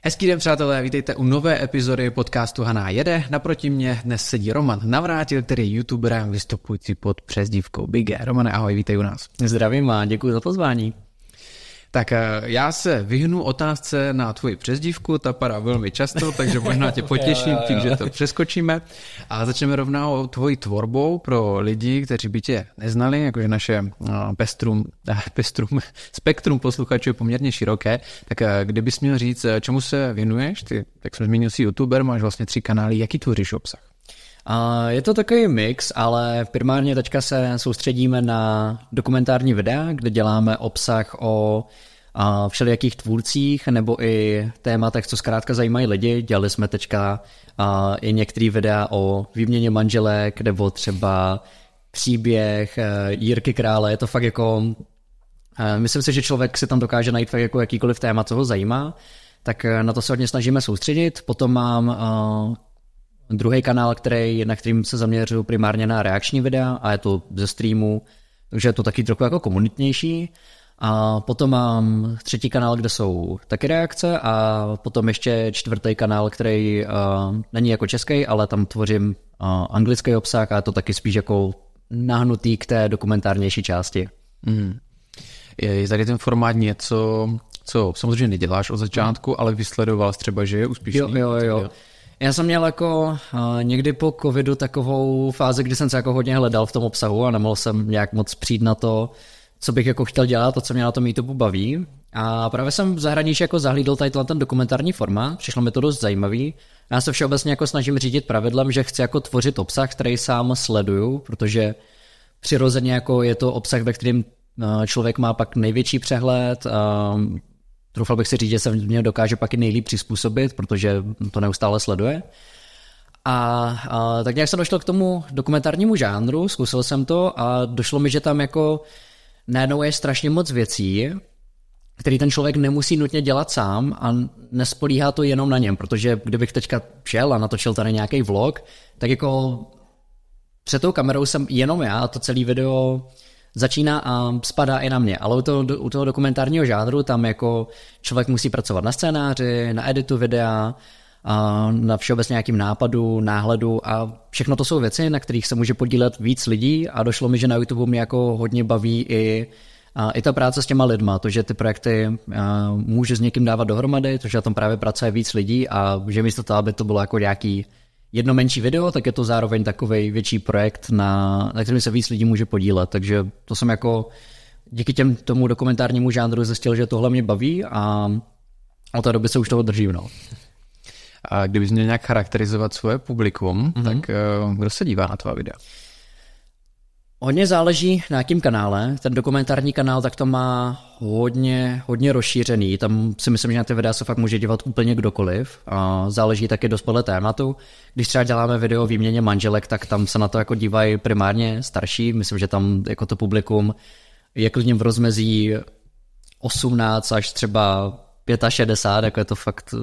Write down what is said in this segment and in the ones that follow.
Hezký den, přátelé, vítejte u nové epizody podcastu Haná jede. Naproti mě dnes sedí Roman Navrátil, který je youtuberem vystupující pod přezdívkou Bigge. Romane, ahoj, vítej u nás. Zdravím a děkuji za pozvání. Tak já se vyhnu otázce na tvoji přezdívku, ta padá velmi často, takže možná tě potěším tím, že to přeskočíme. A začneme rovnou tvojí tvorbou pro lidi, kteří by tě neznali, jakože naše spektrum posluchačů je poměrně široké. Tak kdybys měl říct, čemu se věnuješ? Ty, jak jsem zmínil, jsi youtuber, máš vlastně 3 kanály, jaký tvoříš obsah? Je to takový mix, ale primárně teďka se soustředíme na dokumentární videa, kde děláme obsah o všelijakých tvůrcích nebo i tématech, co zkrátka zajímají lidi. Dělali jsme teďka i některé videa o výměně manželek nebo třeba příběh Jirky Krále. Je to fakt jako... Myslím si, že člověk si tam dokáže najít fakt jako jakýkoliv téma, co ho zajímá, tak na to se hodně snažíme soustředit. Potom mám... druhý kanál, na kterým se zaměřuju primárně na reakční videa a je to ze streamu, takže je to taky trochu jako komunitnější. A potom mám 3. kanál, kde jsou taky reakce a potom ještě 4. kanál, který není jako český, ale tam tvořím anglický obsah a je to taky spíš jako nahnutý k té dokumentárnější části. Je tady ten formát něco, co samozřejmě neděláš od začátku, ale vysledoval jsi třeba, že je úspěšný? Jo. Já jsem měl jako někdy po covidu takovou fázi, kdy jsem se jako hodně hledal v tom obsahu a nemohl jsem nějak moc přijít na to, co bych jako chtěl dělat, to, co mě na tom YouTube baví. A právě jsem v zahraničí jako zahlídl tady ten dokumentární formát, přišlo mi to dost zajímavý. Já se všeobecně jako snažím řídit pravidlem, že chci jako tvořit obsah, který sám sleduju, protože přirozeně jako je to obsah, ve kterém člověk má pak největší přehled. Doufal bych si říct, že se mě dokáže pak i nejlíp přizpůsobit, protože to neustále sleduje. A tak nějak jsem došel k tomu dokumentárnímu žánru, zkusil jsem to a došlo mi, že tam jako najednou je strašně moc věcí, který ten člověk nemusí nutně dělat sám a nespolíhá to jenom na něm, protože kdybych teďka šel a natočil tady nějaký vlog, tak jako před tou kamerou jsem jenom já a to celé video začíná a spadá i na mě, ale u toho dokumentárního žánru tam jako člověk musí pracovat na scénáři, na editu videa, na všeobecně nějakým nápadu, náhledu a všechno to jsou věci, na kterých se může podílet víc lidí a došlo mi, že na YouTube mě jako hodně baví i ta práce s těma lidma, to, že ty projekty může s někým dávat dohromady, to, že na tom právě pracuje víc lidí a že místo toho, aby to bylo jako nějaký jedno menší video, tak je to zároveň takovej větší projekt, na kterém se víc lidí může podílet, takže to jsem jako díky tomu dokumentárnímu žánru zjistil, že tohle mě baví a od té doby se už toho držím. No. A kdybys měl nějak charakterizovat svoje publikum, tak kdo se dívá na tvá videa? Hodně záleží na jakým kanále. Ten dokumentární kanál tak to má hodně rozšířený. Tam si myslím, že na ty videa se fakt může dívat úplně kdokoliv. A záleží taky dost podle tématu. Když třeba děláme video o výměně manželek, tak tam se na to jako dívají primárně starší. Myslím, že tam jako to publikum je klidně v rozmezí 18 až třeba 65, jako je to fakt...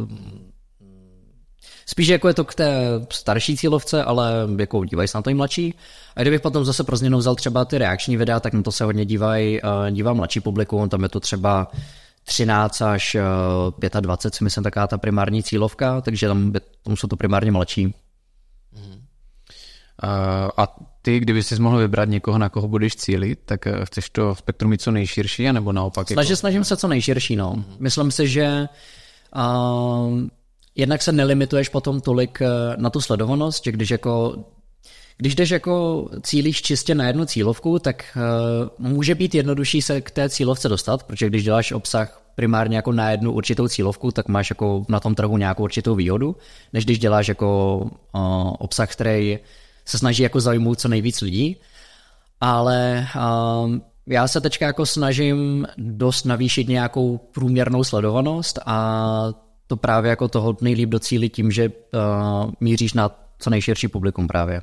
Spíš jako je to k té starší cílovce, ale jako dívají se na to i mladší. A kdybych potom zase pro změnu vzal třeba ty reakční videa, tak na to se hodně dívá mladší publikum, tam je to třeba 13 až 25, si myslím, taková ta primární cílovka, takže tam jsou to primárně mladší. A ty, kdyby jsi mohl vybrat někoho, na koho budeš cílit, tak chceš to spektrum mít co nejširší, anebo naopak? Snažím se co nejširší, no. Myslím si, že jednak se nelimituješ potom tolik na tu sledovanost, že když jdeš jako cílíš čistě na jednu cílovku, tak může být jednodušší se k té cílovce dostat, protože když děláš obsah primárně jako na jednu určitou cílovku, tak máš jako na tom trhu nějakou určitou výhodu, než když děláš jako obsah, který se snaží jako zaujmout co nejvíc lidí. Ale já se teďka jako snažím dost navýšit nějakou průměrnou sledovanost a to právě jako toho nejlíp docílit tím, že míříš na co nejširší publikum právě.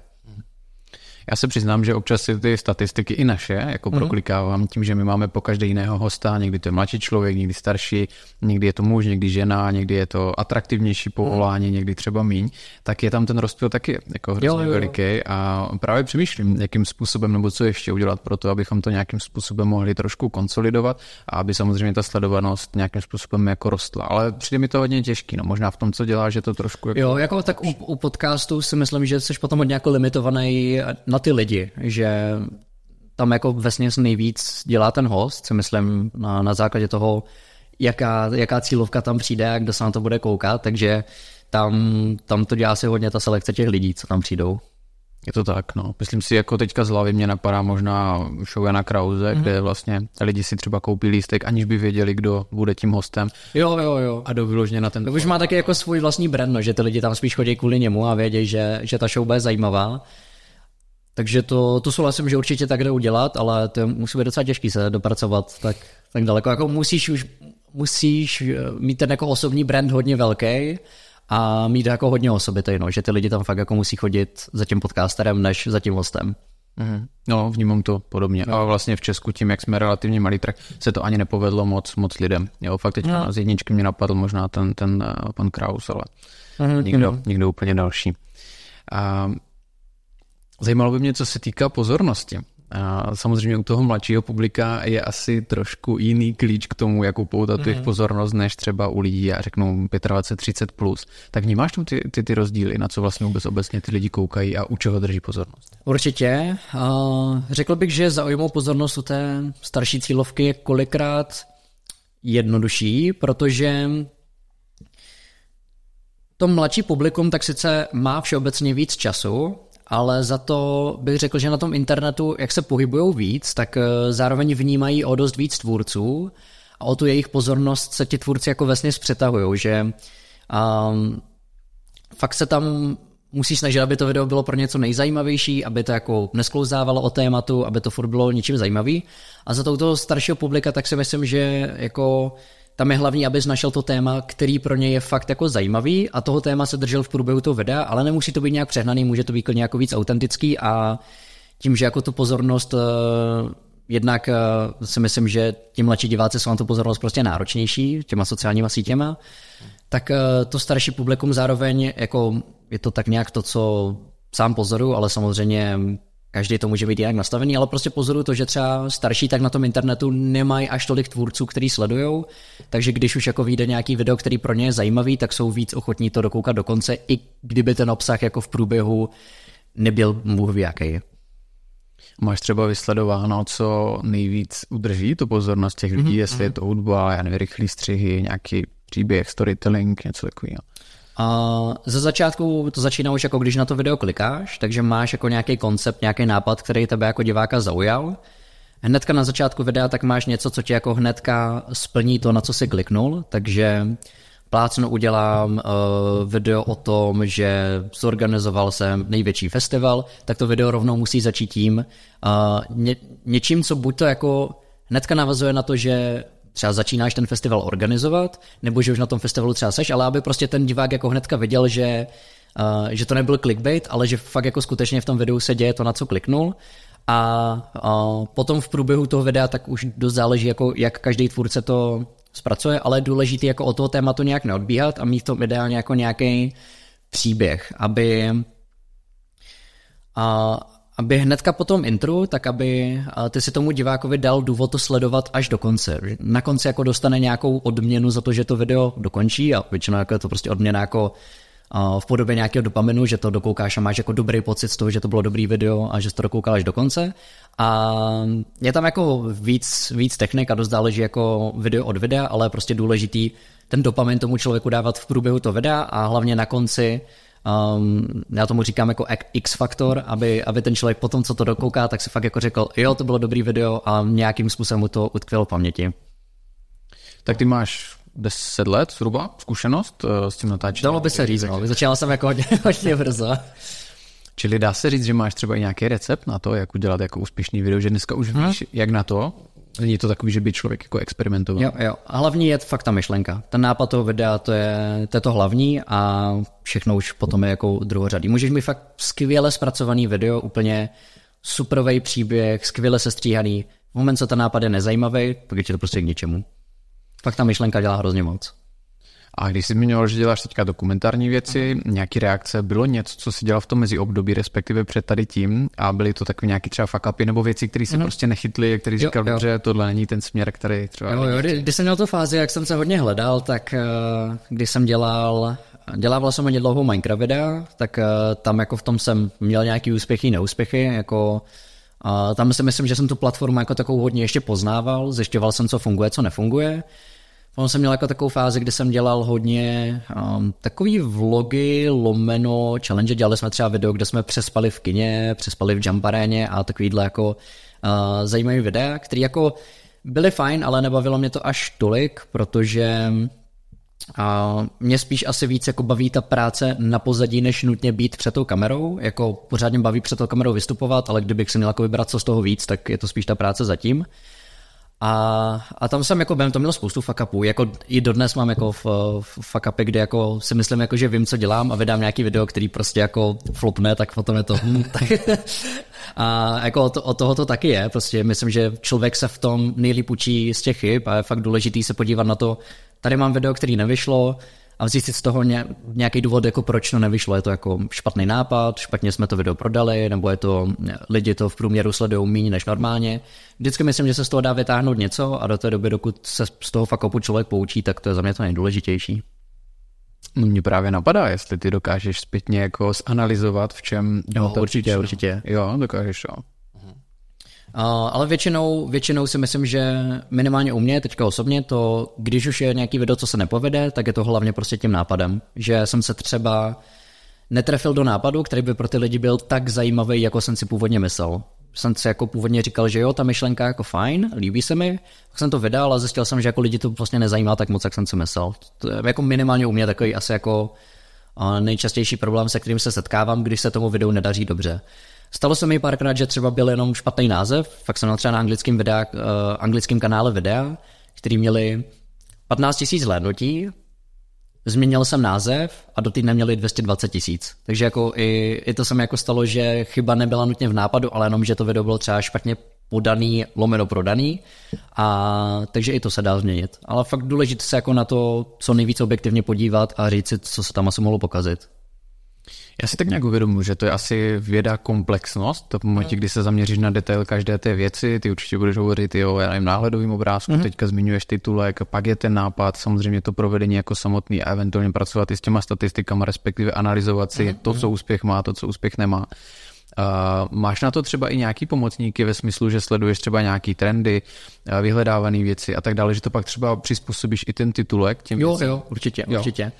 Já se přiznám, že občas si ty statistiky i naše jako proklikávám tím, že my máme po každé jiného hosta, někdy to je mladší člověk, někdy starší, někdy je to muž, někdy žena, někdy je to atraktivnější povolání, někdy třeba míň, tak je tam ten rozptyl taky jako hrozně veliký a právě přemýšlím, jakým způsobem nebo co ještě udělat pro to, abychom to nějakým způsobem mohli trošku konsolidovat a aby samozřejmě ta sledovanost nějakým způsobem jako rostla. Ale přijde mi to hodně těžký, no možná v tom, co dělá, že to trošku jako... Jo, jako tak u podcastu si myslím, že jsi potom hodně jako limitovaný na ty lidi, že tam jako vesměs nejvíc dělá ten host, si myslím na základě toho, jaká cílovka tam přijde a kdo se na to bude koukat, takže tam to dělá si hodně ta selekce těch lidí, co tam přijdou. Je to tak, no. Myslím si, jako teďka z hlavy mě napadá možná show Jana Krause, kde vlastně lidi si třeba koupí lístek, aniž by věděli, kdo bude tím hostem. Jo. A jdou vyloženě na ten... To už má taky jako svůj vlastní brand, no, že ty lidi tam spíš chodí kvůli němu a vědějí, že ta show bude zajímavá. Takže to souhlasím, že určitě tak jde udělat, ale to musí být docela těžký se dopracovat tak daleko. Jako musíš mít ten jako osobní brand hodně velký a mít jako hodně osobitý, no, že ty lidi tam fakt jako musí chodit za tím podcasterem, než za tím hostem. No, vnímám to podobně. No. A vlastně v Česku tím, jak jsme relativně malý, tak se to ani nepovedlo moc lidem. Jo, fakt teďka z jedničky mě napadl možná ten pan Kraus, ale někdo úplně další. Zajímalo by mě, co se týká pozornosti. A samozřejmě u toho mladšího publika je asi trošku jiný klíč k tomu, jak upoutat jejich pozornost, než třeba u lidí, já řeknu 25-30 plus. Tak vnímáš tu ty rozdíly, na co vlastně vůbec obecně ty lidi koukají a u čeho drží pozornost? Určitě. Řekl bych, že zaujmou pozornost u té starší cílovky je kolikrát jednodušší, protože to mladší publikum tak sice má všeobecně víc času, ale za to bych řekl, že na tom internetu, jak se pohybujou víc, tak zároveň vnímají o dost víc tvůrců a o tu jejich pozornost se ti tvůrci jako vesměs přetahujou, že fakt se tam musí snažit, aby to video bylo pro něco nejzajímavější, aby to jako nesklouzávalo o tématu, aby to furt bylo něčím zajímavý. A za toho staršího publika tak si myslím, že jako tam je hlavní, abys našel to téma, který pro něj je fakt jako zajímavý a toho téma se držel v průběhu toho videa, ale nemusí to být nějak přehnaný, může to být klidně jako víc autentický a tím, že jako tu pozornost jednak si myslím, že ti mladší diváci jsou na tu pozornost prostě náročnější těma sociálníma sítěma, tak to starší publikum zároveň jako je to tak nějak to, co sám pozoruju, ale samozřejmě každý to může být jinak nastavený, ale prostě pozoruju to, že třeba starší tak na tom internetu nemají až tolik tvůrců, který sledujou, takže když už jako vyjde nějaký video, který pro ně je zajímavý, tak jsou víc ochotní to dokoukat do konce, i kdyby ten obsah jako v průběhu nebyl bůh ví jaký. Máš třeba vysledováno, co nejvíc udrží tu pozornost těch lidí, jestli je to hudba, já nevím, rychlý střihy, nějaký příběh, storytelling, něco takového. Ze začátku to začíná už jako když na to video klikáš, takže máš jako nějaký koncept, nějaký nápad, který tebe jako diváka zaujal. Hnedka na začátku videa tak máš něco, co ti jako hnedka splní to, na co jsi kliknul, takže plácnu udělám video o tom, že zorganizoval jsem největší festival, tak to video rovnou musí začít tím něčím, co buď to jako hnedka navazuje na to, že třeba začínáš ten festival organizovat, nebo že už na tom festivalu třeba seš, ale aby prostě ten divák jako hnedka viděl, že to nebyl clickbait, ale že fakt jako skutečně v tom videu se děje to, na co kliknul. A potom v průběhu toho videa tak už dost záleží, jako jak každý tvůrce to zpracuje, ale je důležité jako od toho tématu nějak neodbíhat a mít v tom ideálně jako nějaký příběh, aby hnedka po tom intru, tak aby ty si tomu divákovi dal důvod to sledovat až do konce. Na konci jako dostane nějakou odměnu za to, že to video dokončí a většinou jako je to prostě odměna jako v podobě nějakého dopaminu, že to dokoukáš a máš jako dobrý pocit z toho, že to bylo dobrý video a že jsi to dokoukal až do konce. A je tam jako víc technik a dost záleží jako video od videa, ale je prostě důležitý ten dopamin tomu člověku dávat v průběhu toho videa a hlavně na konci já tomu říkám jako X-faktor, aby ten člověk potom, co to dokouká, tak si fakt jako řekl, jo, to bylo dobrý video a nějakým způsobem mu to utkvělo v paměti. Tak ty máš 10 let zhruba zkušenost s tím natáčením? Dalo by se říct, no. Začínal jsem jako hodně brzo. Čili dá se říct, že máš třeba i nějaký recept na to, jak udělat jako úspěšný video, že dneska už víš, jak na to? Není to takový, že by člověk jako experimentoval. Jo. A hlavní je fakt ta myšlenka. Ten nápad toho videa, to je to hlavní a všechno už potom je jako druhořadý. Můžeš mít fakt skvěle zpracovaný video, úplně superový příběh, skvěle sestříhaný. V moment, co ten nápad je nezajímavý, pak je to prostě k ničemu. Fakt ta myšlenka dělá hrozně moc. A když jsi zmiňoval, že děláš teďka dokumentární věci, nějaký reakce, bylo něco, co jsi dělal v tom meziobdobí, respektive před tady tím, a byly to takové nějaký třeba fuck upy nebo věci, které se prostě nechytly, který říkal, že tohle není ten směr, který třeba... Jo, když jsem měl tu fázi, jak jsem se hodně hledal, tak když jsem dělával jsem hodně dlouhou Minecraft videa, tak tam jako v tom jsem měl nějaký úspěchy, neúspěchy, jako tam si myslím, že jsem tu platformu jako takovou hodně ještě poznával, zjišťoval jsem, co funguje, co nefunguje. Potom jsem měl jako takovou fázi, kdy jsem dělal hodně takový vlogy, lomeno, challenge. Dělali jsme třeba video, kde jsme přespali v kině, přespali v jump aréně a takovýhle jako zajímavý videa, který jako byly fajn, ale nebavilo mě to až tolik, protože mě spíš asi víc jako baví ta práce na pozadí, než nutně být před tou kamerou. Jako pořádně baví před tou kamerou vystupovat, ale kdybych si měl jako vybrat, co z toho víc, tak je to spíš ta práce zatím. A tam jsem jako během to měl spoustu fuck upů, jako i dodnes mám jako fuck upy, kde jako si myslím, jako, že vím, co dělám a vydám nějaký video, který prostě jako flopne, tak potom je to a jako od toho to taky je, prostě myslím, že člověk se v tom nejlíp učí z těch chyb a je fakt důležitý se podívat na to, tady mám video, který nevyšlo a vzít si z toho nějaký důvod, jako proč to nevyšlo, je to jako špatný nápad, špatně jsme to video prodali, nebo je to, lidi to v průměru sledují méně než normálně. Vždycky myslím, že se z toho dá vytáhnout něco a do té doby, dokud se z toho fuck upu člověk poučí, tak to je za mě to nejdůležitější. No, mě právě napadá, jestli ty dokážeš zpětně jako zanalyzovat, v čem... Jo, určitě. Jo, dokážeš to. Ale většinou si myslím, že minimálně u mě, teďka osobně, to, když už je nějaký video, co se nepovede, tak je to hlavně prostě tím nápadem. Že jsem se třeba netrefil do nápadu, který by pro ty lidi byl tak zajímavý, jako jsem si původně myslel. Jsem si jako původně říkal, že jo, ta myšlenka jako fajn, líbí se mi, tak jsem to vydal a zjistil jsem, že jako lidi to vlastně nezajímá tak moc, jak jsem si myslel. To je jako minimálně u mě takový asi jako nejčastější problém, se kterým se setkávám, když se tomu videu nedaří dobře. Stalo se mi párkrát, že třeba byl jenom špatný název, fakt jsem měl třeba na anglickém kanále videa, který měli 15 000 zhlédnutí, změnil jsem název a do týdne měli 220 000. Takže jako i to se mi jako stalo, že chyba nebyla nutně v nápadu, ale jenom, že to video bylo třeba špatně podaný, lomeno prodaný, a takže i to se dá změnit. Ale fakt důležité se jako na to co nejvíc objektivně podívat a říct si, co se tam asi mohlo pokazit. Já si tak nějak uvědomuji, že to je asi věda komplexnost, to v momentě, kdy se zaměříš na detail každé té věci, ty určitě budeš hovořit i o náhledovým obrázku, teďka zmiňuješ titulek, pak je ten nápad, samozřejmě to provedení jako samotný a eventuálně pracovat i s těma statistikama, respektive analyzovat si to, co úspěch má, to, co úspěch nemá. Máš na to třeba i nějaký pomocníky ve smyslu, že sleduješ třeba nějaký trendy, vyhledávané věci a tak dále, že to pak třeba přizpůsobíš i ten titulek těm věcem? Jo, určitě.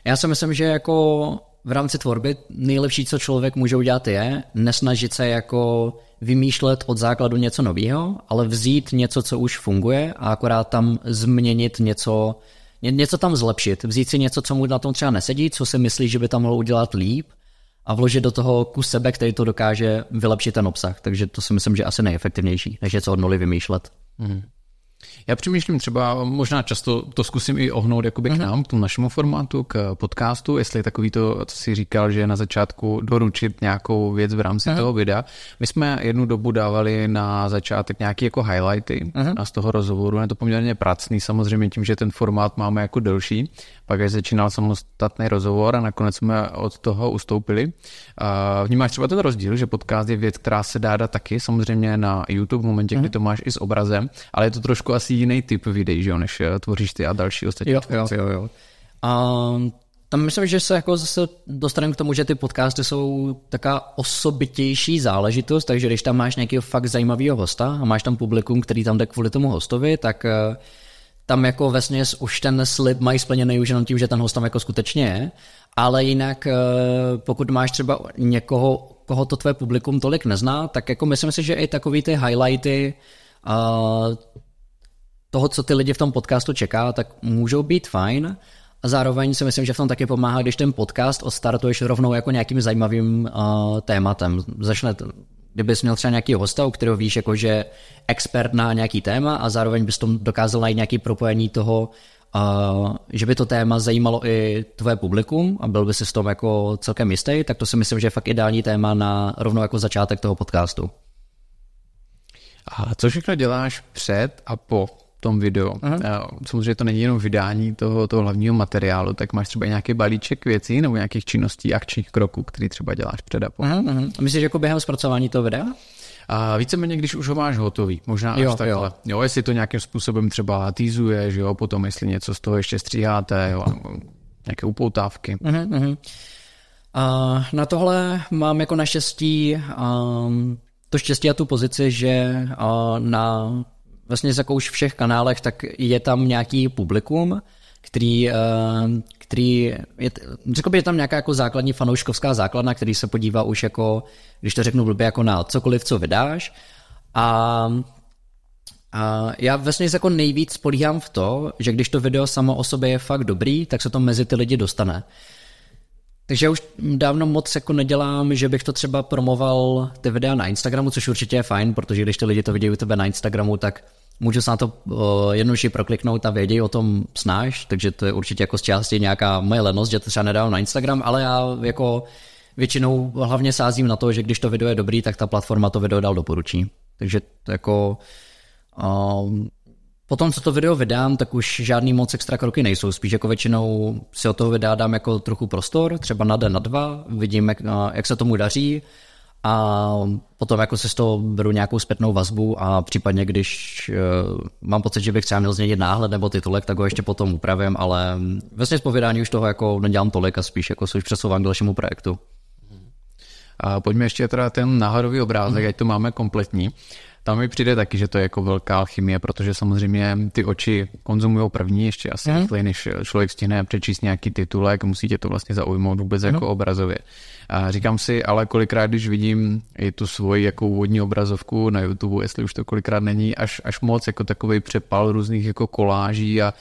Já si myslím, že jako v rámci tvorby nejlepší, co člověk může udělat, je nesnažit se jako vymýšlet od základu něco nového, ale vzít něco, co už funguje a akorát tam změnit něco tam zlepšit. Vzít si něco, co mu na tom třeba nesedí, co si myslí, že by tam mohlo udělat líp a vložit do toho kus sebe, který to dokáže vylepšit ten obsah. Takže to si myslím, že asi nejefektivnější, než něco od nuly vymýšlet. Já přemýšlím třeba, možná často to zkusím i ohnout jakoby k nám, k tomu našemu formátu, k podcastu, jestli je takový to, co jsi říkal, že na začátku doručit nějakou věc v rámci toho videa. My jsme jednu dobu dávali na začátek nějaké jako highlighty a z toho rozhovoru, je to poměrně pracný, samozřejmě tím, že ten formát máme jako delší, pak až začínal samostatný rozhovor a nakonec jsme od toho ustoupili. Vnímáš třeba ten rozdíl, že podcast je věc, která se dá dát taky, samozřejmě na YouTube v momentě, kdy to máš i s obrazem, ale je to trošku asi jiný typ videí, že? Než tvoříš ty a další ostatní. Jo. Tam myslím, že se jako zase dostaneme k tomu, že ty podcasty jsou taková osobitější záležitost, takže když tam máš nějakého fakt zajímavého hosta a máš tam publikum, který tam jde kvůli tomu hostovi, tak tam jako vesměs už ten slib mají splněný už jenom tím, že ten host tam jako skutečně je, ale jinak pokud máš třeba někoho, koho to tvé publikum tolik nezná, tak jako myslím si, že i takový ty highlighty toho, co ty lidi v tom podcastu čeká, tak můžou být fajn a zároveň si myslím, že v tom taky pomáhá, když ten podcast odstartuješ rovnou jako nějakým zajímavým tématem. kdybys měl třeba nějaký hosta, u kterého víš, jako že expert na nějaký téma a zároveň bys tom dokázal najít nějaký propojení toho, že by to téma zajímalo i tvoje publikum a byl by si s tom jako celkem jistý, tak to si myslím, že je fakt ideální téma na rovnou jako začátek toho podcastu. A co všechno děláš před a po tom videu? Samozřejmě to není jenom vydání toho hlavního materiálu, tak máš třeba nějaký balíček věcí nebo nějakých činností, akčních kroků, který třeba děláš před a po. A myslíš, že jako během zpracování toho videa? A víceméně, když už ho máš hotový, možná až takhle. Jo, jestli to nějakým způsobem třeba teasuješ, jo, potom jestli něco z toho ještě stříháte, jo, nějaké upoutávky. Na tohle mám jako naštěstí to štěstí a tu pozici, že na vlastně jako už všech kanálech, tak je tam nějaký publikum, který je, řekl bych, je tam nějaká jako základní fanouškovská základna, který se podívá už jako, když to řeknu blbě, jako na cokoliv, co vydáš. A já vlastně jako nejvíc spolíhám v to, že když to video samo o sobě je fakt dobrý, tak se to mezi ty lidi dostane. Takže já už dávno moc jako nedělám, že bych to třeba promoval ty videa na Instagramu, což určitě je fajn, protože když ty lidi to vidí u tebe na Instagramu, tak můžu se na to jednoduše prokliknout a vědějí o tom snáš, takže to je určitě jako z části nějaká moje lenost, že to třeba nedávám na Instagram, ale já jako většinou hlavně sázím na to, že když to video je dobrý, tak ta platforma to video dál doporučí. Takže to jako potom, co to video vydám, tak už žádný moc extra kroky nejsou, spíš jako většinou si od toho videa dám jako trochu prostor, třeba na den, na dva, vidím, jak se tomu daří, a potom jako se z toho beru nějakou zpětnou vazbu a případně, když mám pocit, že bych třeba měl změnit náhled nebo titulek, tak ho ještě potom upravím, ale vlastně z povídání už toho jako nedělám tolik a spíš jako se už přesouvám k dalšímu projektu. A pojďme ještě teda ten náhodový obrázek, ať to máme kompletní. Tam mi přijde taky, že to je jako velká alchymie, protože samozřejmě ty oči konzumují první, ještě asi rychleji, než člověk stihne přečíst nějaký titulek, musí tě to vlastně zaujmout vůbec jako obrazově. A říkám si, ale kolikrát, když vidím i tu svoji jako úvodní obrazovku na YouTube, jestli už to kolikrát není, až moc jako takovej přepal různých jako koláží a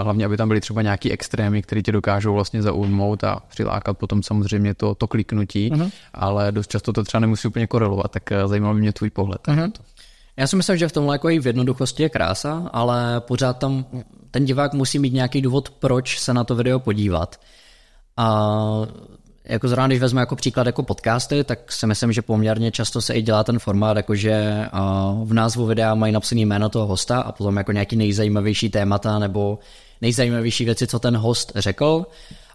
hlavně, aby tam byly třeba nějaký extrémy, které tě dokážou vlastně zaujmout a přilákat potom samozřejmě to kliknutí, ale dost často to třeba nemusí úplně korelovat, tak zajímal by mě tvůj pohled. Já si myslím, že v tomhle jako i v jednoduchosti je krása, ale pořád tam ten divák musí mít nějaký důvod, proč se na to video podívat. A jako zrovna, když vezme jako příklad jako podcasty, tak si myslím, že poměrně často se i dělá ten formát, jakože v názvu videa mají napsané jméno toho hosta a potom jako nějaký nejzajímavější témata nebo nejzajímavější věci, co ten host řekl.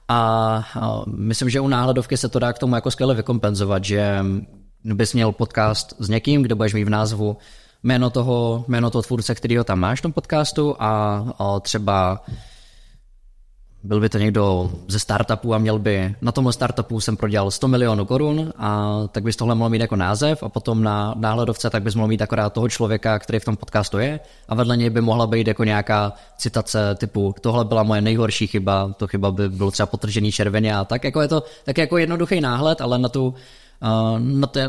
A myslím, že u náhledovky se to dá k tomu jako skvěle vykompenzovat, že bys měl podcast s někým, kde budeš mít v názvu jméno toho tvůrce, kterýho tam máš v tom podcastu a třeba byl by to někdo ze startupu a měl by, na tomhle startupu jsem prodělal 100 milionů korun a tak bys tohle mohl mít jako název a potom na náhledovce tak bys mohl mít akorát toho člověka, který v tom podcastu je a vedle něj by mohla být jako nějaká citace typu tohle byla moje nejhorší chyba, to chyba by bylo třeba potržený červeně a tak jako je to tak jako jednoduchý náhled, ale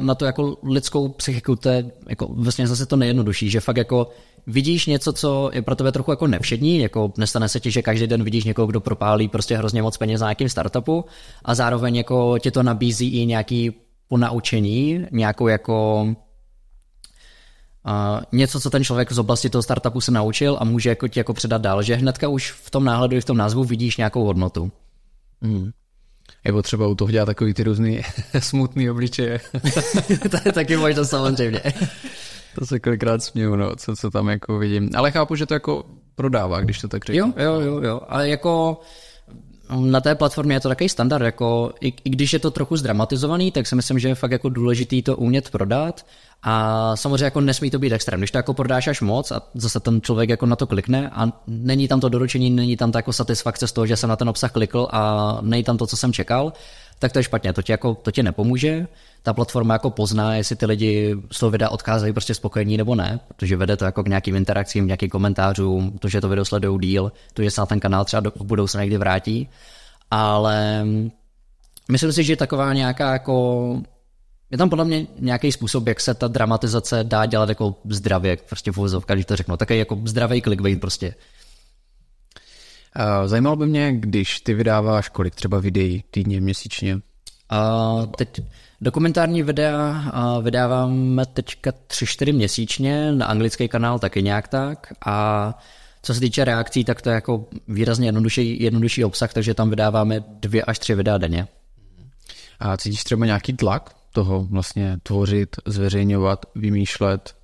na tu jako lidskou psychiku to je jako vlastně zase to nejjednodušší, že fakt jako vidíš něco, co je pro tebe trochu jako nevšední, jako nestane se ti, že každý den vidíš někoho, kdo propálí prostě hrozně moc peněz na nějakým startupu a zároveň jako ti to nabízí i nějaký ponaučení, nějakou jako něco, co ten člověk z oblasti toho startupu se naučil a může jako ti jako předat dál, že hnedka už v tom náhledu i v tom názvu vidíš nějakou hodnotu. Je potřeba u toho dělat takový ty různý smutný obličeje. To je taky možná samozřejmě. To se kolikrát směju, no, co tam jako vidím. Ale chápu, že to jako prodává, když to tak řeknu. Jo. Ale jako na té platformě je to takový standard, jako i když je to trochu zdramatizovaný, tak si myslím, že je fakt jako důležitý to umět prodat a samozřejmě jako nesmí to být extrém. Když to jako prodáš až moc a zase ten člověk jako na to klikne a není tam to doručení, není tam ta jako satisfakce z toho, že jsem na ten obsah klikl a není tam to, co jsem čekal, tak to je špatně, to ti nepomůže. Ta platforma jako pozná, jestli ty lidi z toho videa odcházejí prostě spokojení nebo ne, protože vede to jako k nějakým interakcím, nějakým komentářům, to, že to video sledují díl, to, že se na ten kanál třeba v budoucnu někdy vrátí, ale myslím si, že taková nějaká jako je tam podle mě nějaký způsob, jak se ta dramatizace dá dělat jako zdravě, prostě v uvozovkách, když to řeknu, takový jako zdravý clickbait prostě. Zajímalo by mě, když ty vydáváš kolik třeba videí týdně, měsíčně? Teď dokumentární videa vydáváme teďka 3-4 měsíčně, na anglický kanál taky nějak tak a co se týče reakcí, tak to je jako výrazně jednodušší obsah, takže tam vydáváme 2 až 3 videa denně. A cítíš třeba nějaký tlak toho vlastně tvořit, zveřejňovat, vymýšlet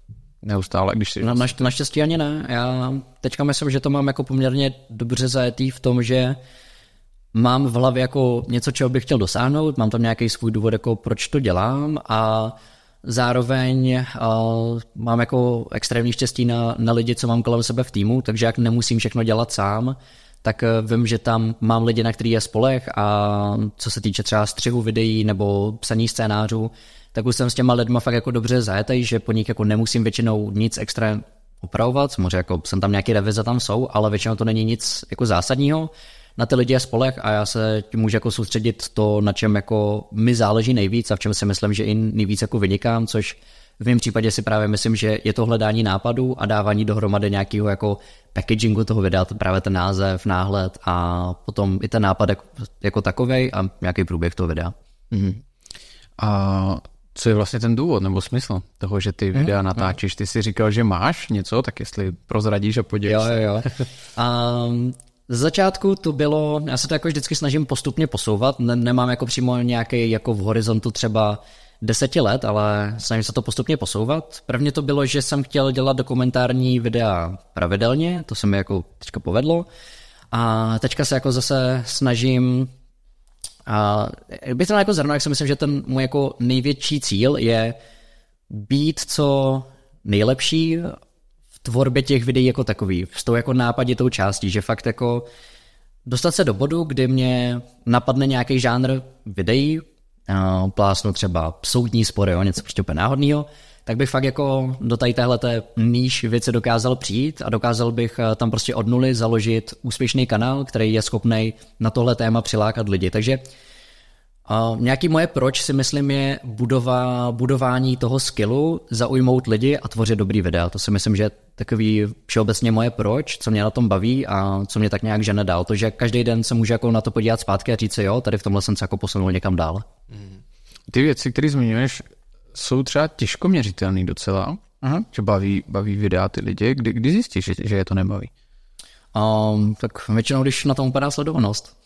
neustále, když si... Naštěstí ani ne. Já teďka myslím, že to mám jako poměrně dobře zajetý v tom, že mám v hlavě jako něco, čeho bych chtěl dosáhnout, mám tam nějaký svůj důvod, jako proč to dělám a zároveň mám jako extrémní štěstí na lidi, co mám kolem sebe v týmu, takže jak nemusím všechno dělat sám, tak vím, že tam mám lidi, na který je spoleh a co se týče třeba střihu videí nebo psaní scénářů, tak už jsem s těma lidma fakt jako dobře zajetej, že po nich jako nemusím většinou nic extra opravovat, samozřejmě jako jsem tam nějaký revize tam jsou, ale většinou to není nic jako zásadního. Na ty lidi je spoleh a já se tím můžu jako soustředit to, na čem jako mi záleží nejvíc a v čem si myslím, že i nejvíc jako vynikám, což v mém případě si právě myslím, že je to hledání nápadů a dávání dohromady nějakého jako packagingu toho videa, právě ten název, náhled a potom i ten nápad jako takovej a nějaký průběh toho videa. Mm-hmm. A co je vlastně ten důvod nebo smysl toho, že ty videa natáčíš? Ty jsi říkal, že máš něco, tak jestli prozradíš a podělíš se. Jo. Z začátku to bylo, já se to jako vždycky snažím postupně posouvat, nemám jako přímo nějaký jako v horizontu třeba 10 let, ale snažím se to postupně posouvat. Prvně to bylo, že jsem chtěl dělat dokumentární videa pravidelně, to se mi jako teďka povedlo a teďka se jako zase snažím bych to jako zhrnul, jak si myslím, že ten můj jako největší cíl je být co nejlepší v tvorbě těch videí jako takový, s tou jako nápaditou částí, že fakt jako dostat se do bodu, kdy mě napadne nějaký žánr videí, plásnu třeba soudní spory, něco prostě úplně náhodného, tak bych fakt jako do téhleté níž věci dokázal přijít a dokázal bych tam prostě od nuly založit úspěšný kanál, který je schopný na tohle téma přilákat lidi. Takže nějaký moje proč si myslím je budování toho skillu, zaujmout lidi a tvořit dobrý videa. To si myslím, že je takový všeobecně moje proč, co mě na tom baví a co mě tak nějak žene dál. To, že každý den se může jako na to podívat zpátky a říct si jo, tady v tomhle jsem se jako posunul někam dál. Ty věci, které zmiňuješ, jsou třeba těžko měřitelný docela, že baví videa ty lidi. Kdy zjistíš, že je to nebaví? Tak většinou, když na tom upadá sledovanost.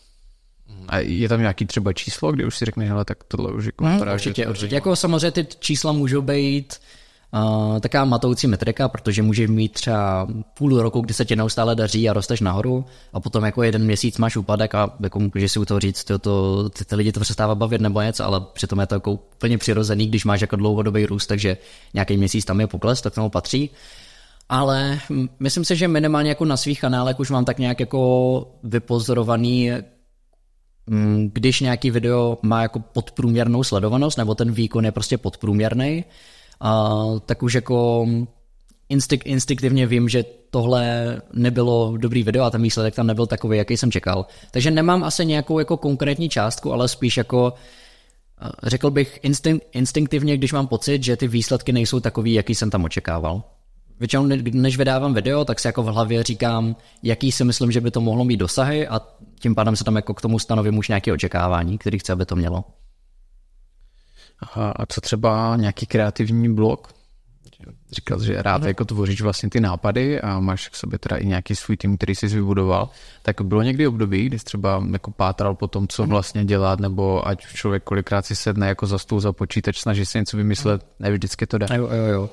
A je tam nějaký třeba číslo, kdy už si řekne, hele, tak tohle už jako určitě. Jako samozřejmě ty čísla můžou být taková matoucí metrika, protože můžeš mít třeba půl roku, kdy se ti neustále daří a rosteš nahoru a potom jako 1 měsíc máš úpadek a jako můžeš si u toho říct, ty lidi to přestává bavit nebo něco, ale přitom je to jako úplně přirozený, když máš jako dlouhodobý růst, takže nějaký měsíc tam je pokles, tak tomu patří. Ale myslím si, že minimálně jako na svých kanálech už mám tak nějak jako vypozorovaný, když nějaký video má jako podprůměrnou sledovanost, nebo ten výkon je prostě podprůměrný, tak už jako instinktivně vím, že tohle nebylo dobrý video a ten výsledek tam nebyl takový, jaký jsem čekal. Takže nemám asi nějakou jako konkrétní částku, ale spíš jako řekl bych instinktivně, když mám pocit, že ty výsledky nejsou takový, jaký jsem tam očekával. Většinou, než vydávám video, tak si jako v hlavě říkám, jaký si myslím, že by to mohlo mít dosahy a tím pádem se tam jako k tomu stanovím už nějaké očekávání, který chci, aby to mělo. Aha, a co třeba nějaký kreativní blok? Říkal jsi, že rád jako tvoříš vlastně ty nápady a máš k sobě teda i nějaký svůj tým, který jsi vybudoval. Tak bylo někdy období, kdy jsi třeba jako pátral po tom, co vlastně dělat, nebo ať člověk kolikrát si sedne jako za stůl, za počítač, snaží se něco vymyslet, ne vždycky to jde. Jo.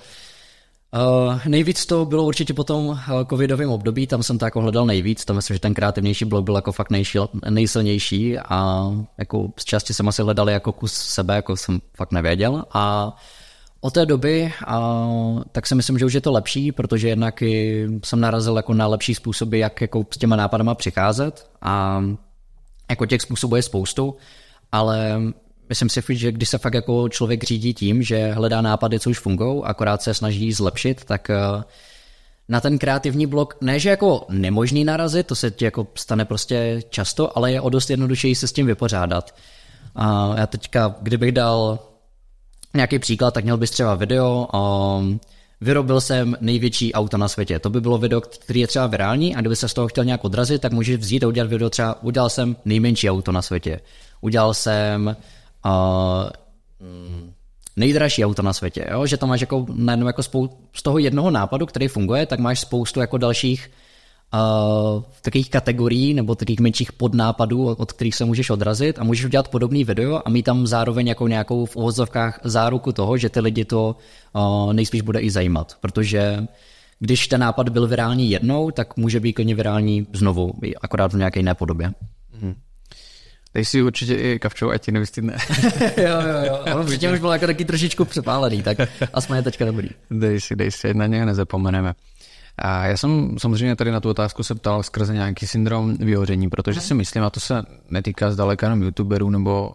Nejvíc to bylo určitě po tom covidovém období, tam jsem to jako hledal nejvíc, tam myslím, že ten kreativnější blok byl jako fakt nejsilnější a jako z části jsem asi hledal jako kus sebe, jako jsem fakt nevěděl a od té doby tak si myslím, že už je to lepší, protože jednak jsem narazil jako na lepší způsoby, jak jako s těma nápadama přicházet a jako těch způsobů je spoustu, ale myslím si, že když se fakt jako člověk řídí tím, že hledá nápady, co už fungují, akorát se snaží zlepšit, tak na ten kreativní blok, ne že jako nemožný narazit, to se ti jako stane prostě často, ale je o dost jednodušeji se s tím vypořádat. A já teďka, kdybych dal nějaký příklad, tak měl bys třeba video, vyrobil jsem největší auto na světě. To by bylo video, který je třeba virální a kdyby se z toho chtěl nějak odrazit, tak můžeš vzít a udělat video třeba, udělal jsem nejmenší auto na světě. Udělal jsem nejdražší auto na světě, jo? Že tam máš jako, najednou jako z toho jednoho nápadu, který funguje, tak máš spoustu jako dalších takových kategorií nebo takových menších podnápadů, od kterých se můžeš odrazit a můžeš udělat podobný video a mít tam zároveň jako nějakou v uvozovkách záruku toho, že ty lidi to nejspíš bude i zajímat, protože když ten nápad byl virální jednou, tak může být klidně virální znovu, akorát v nějaké jiné podobě. Dej si určitě i kavčou, ať ti nevystydne. jo. Ale určitě už byl jako taky trošičku přepálený, tak aspoň je teďka dobrý. Dej si, na něj nezapomeneme. A já jsem samozřejmě tady na tu otázku se ptal skrze nějaký syndrom vyhoření, protože si myslím, a to se netýká zdaleka jenom youtuberů, nebo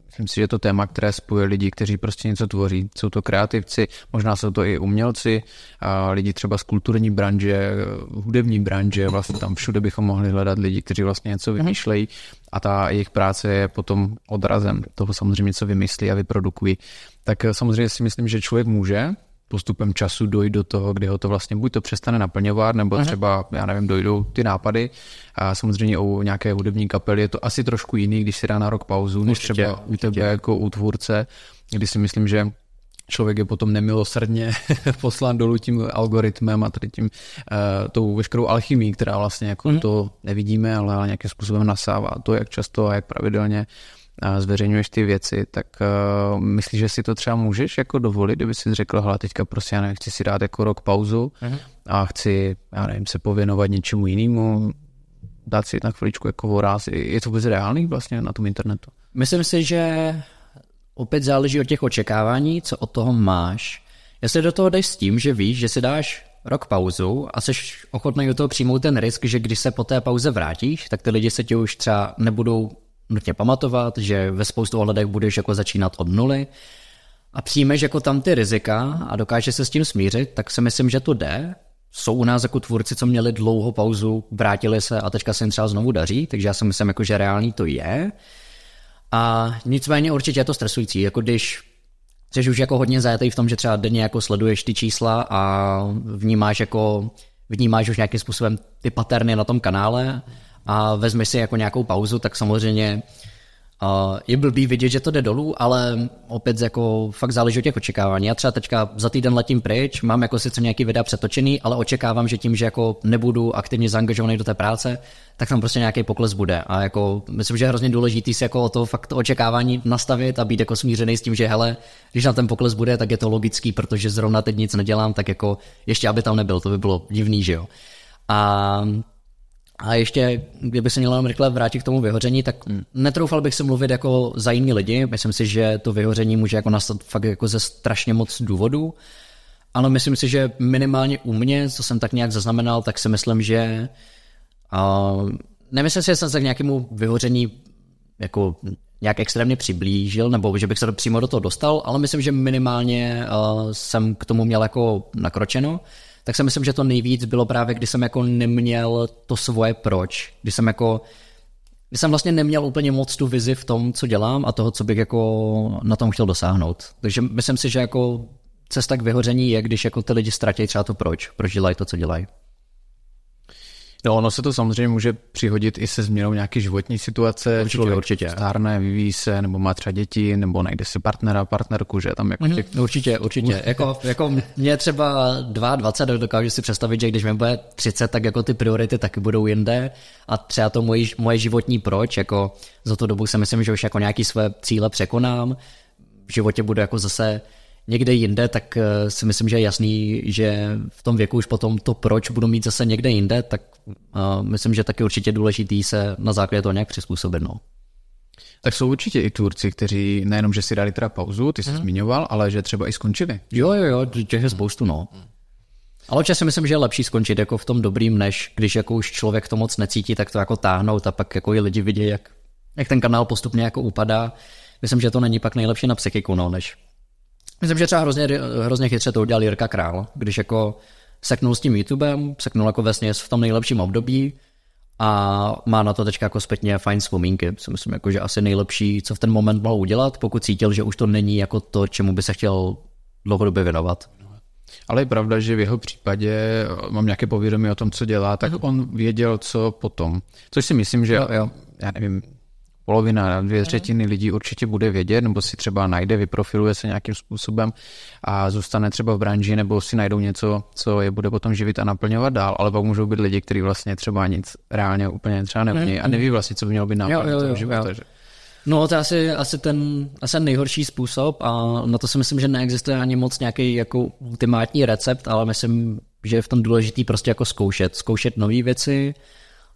myslím si, že je to téma, které spojuje lidi, kteří prostě něco tvoří. Jsou to kreativci, možná jsou to i umělci, a lidi třeba z kulturní branže, hudební branže, vlastně tam všude bychom mohli hledat lidi, kteří vlastně něco vymýšlejí a ta jejich práce je potom odrazem toho samozřejmě, co vymyslí a vyprodukují. Tak samozřejmě si myslím, že člověk může postupem času dojít do toho, kdy ho to vlastně buď to přestane naplňovat, nebo třeba, já nevím, dojdou ty nápady. A samozřejmě u nějaké hudební kapely je to asi trošku jiný, když si dá na rok pauzu, než třeba u tebe jako u tvůrce, kdy si myslím, že člověk je potom nemilosrdně poslán dolů tím algoritmem a tady tím tou veškerou alchymii, která vlastně jako to nevidíme, ale nějakým způsobem nasává to, jak často a jak pravidelně zveřejňuješ ty věci, tak myslíš, že si to třeba můžeš jako dovolit, kdyby si řekl, hele, teďka prostě já nevím, chci si dát jako rok pauzu a chci, já nevím, se pověnovat něčemu jinému, dát si na chviličku jako voráz. Je to vůbec reálný vlastně na tom internetu? Myslím si, že opět záleží od těch očekávání, co od toho máš. Jestli do toho jdeš s tím, že víš, že si dáš rok pauzu a jsi ochotný do toho přijmout ten risk, že když se po té pauze vrátíš, tak ty lidi se tě už třeba nebudou nutně pamatovat, že ve spoustu ohledech budeš jako začínat od nuly a přijmeš jako tam ty rizika a dokážeš se s tím smířit, tak si myslím, že to jde. Jsou u nás jako tvůrci, co měli dlouhou pauzu, vrátili se a teďka se jim třeba znovu daří, takže já si myslím, jako, že reálný to je. A nicméně určitě je to stresující, jako když jsi už jako hodně zajetý v tom, že třeba denně jako sleduješ ty čísla a vnímáš už nějakým způsobem ty paterny na tom kanále a vezmeš si jako nějakou pauzu, tak samozřejmě je blbý vidět, že to jde dolů, ale opět jako fakt záleží od těch očekávání. Já třeba teďka za týden letím pryč, mám jako sice nějaký videa přetočený, ale očekávám, že tím, že jako nebudu aktivně zaangažovaný do té práce, tak tam prostě nějaký pokles bude. A jako myslím, že je hrozně důležitý si jako to fakt očekávání nastavit a být jako smířený s tím, že hele, když na ten pokles bude, tak je to logický, protože zrovna teď nic nedělám, tak jako ještě aby tam nebyl, to by bylo divný, že jo. A ještě, kdyby se měl rychle vrátit k tomu vyhoření, tak netroufal bych se mluvit jako za jiný lidi. Myslím si, že to vyhoření může jako nastat fakt jako ze strašně moc důvodů. Ale myslím si, že minimálně u mě, co jsem tak nějak zaznamenal, tak si myslím, že nemyslím si, že jsem se k nějakému vyhoření jako nějak extrémně přiblížil, nebo že bych se přímo do toho dostal, ale myslím, že minimálně jsem k tomu měl jako nakročeno. Tak si myslím, že to nejvíc bylo právě, když jsem jako neměl to svoje proč. Když jsem vlastně neměl úplně moc tu vizi v tom, co dělám a toho, co bych jako na tom chtěl dosáhnout. Takže myslím si, že jako cesta k vyhoření je, když jako ty lidi ztratí třeba to proč dělají to, co dělají. No, ono se to samozřejmě může přihodit i se změnou nějaké životní situace. Určitě. Stárne, vyvíjí se, nebo má třeba děti, nebo najde si partnerku, že tam jako Určitě. Jako mě třeba 22, dokážu si představit, že když mi bude 30, tak jako ty priority taky budou jinde a třeba to moje životní proč, jako za tu dobu si myslím, že už jako nějaký své cíle překonám, v životě budu jako zase někde jinde, tak si myslím, že je jasný, že v tom věku už potom to proč budu mít zase někde jinde, tak myslím, že taky určitě důležitý se na základě toho nějak přizpůsobit. No. Tak jsou určitě i tvůrci, kteří nejenom, že si dali teda pauzu, ty jsi zmiňoval, ale že třeba i skončili. Jo, těch je spoustu, no. Ale určitě si myslím, že je lepší skončit jako v tom dobrým, než když jako už člověk to moc necítí, tak to jako táhnout a pak jako i lidi vidí, jak ten kanál postupně jako upadá. Myslím, že to není pak nejlepší na psychiku, no, než myslím, že třeba hrozně chytře to udělal Jirka Král, když jako seknul s tím YouTubem, seknul jako vesměs v tom nejlepším období a má na to teďka jako zpětně fajn vzpomínky. Myslím, jako, že asi nejlepší, co v ten moment mohl udělat, pokud cítil, že už to není jako to, čemu by se chtěl dlouhodobě věnovat. Ale je pravda, že v jeho případě mám nějaké povědomí o tom, co dělá, tak on věděl, co potom. Což si myslím, že já nevím, polovina, 2/3 lidí určitě bude vědět, nebo si třeba najde, vyprofiluje se nějakým způsobem a zůstane třeba v branži, nebo si najdou něco, co je bude potom živit a naplňovat dál, ale pak můžou být lidi, kteří vlastně třeba nic reálně úplně třeba neumějí a neví vlastně, co by mělo být náplň toho života. No to je asi ten nejhorší způsob a na to si myslím, že neexistuje ani moc nějaký jako ultimátní recept, ale myslím, že je v tom důležitý prostě jako zkoušet nové věci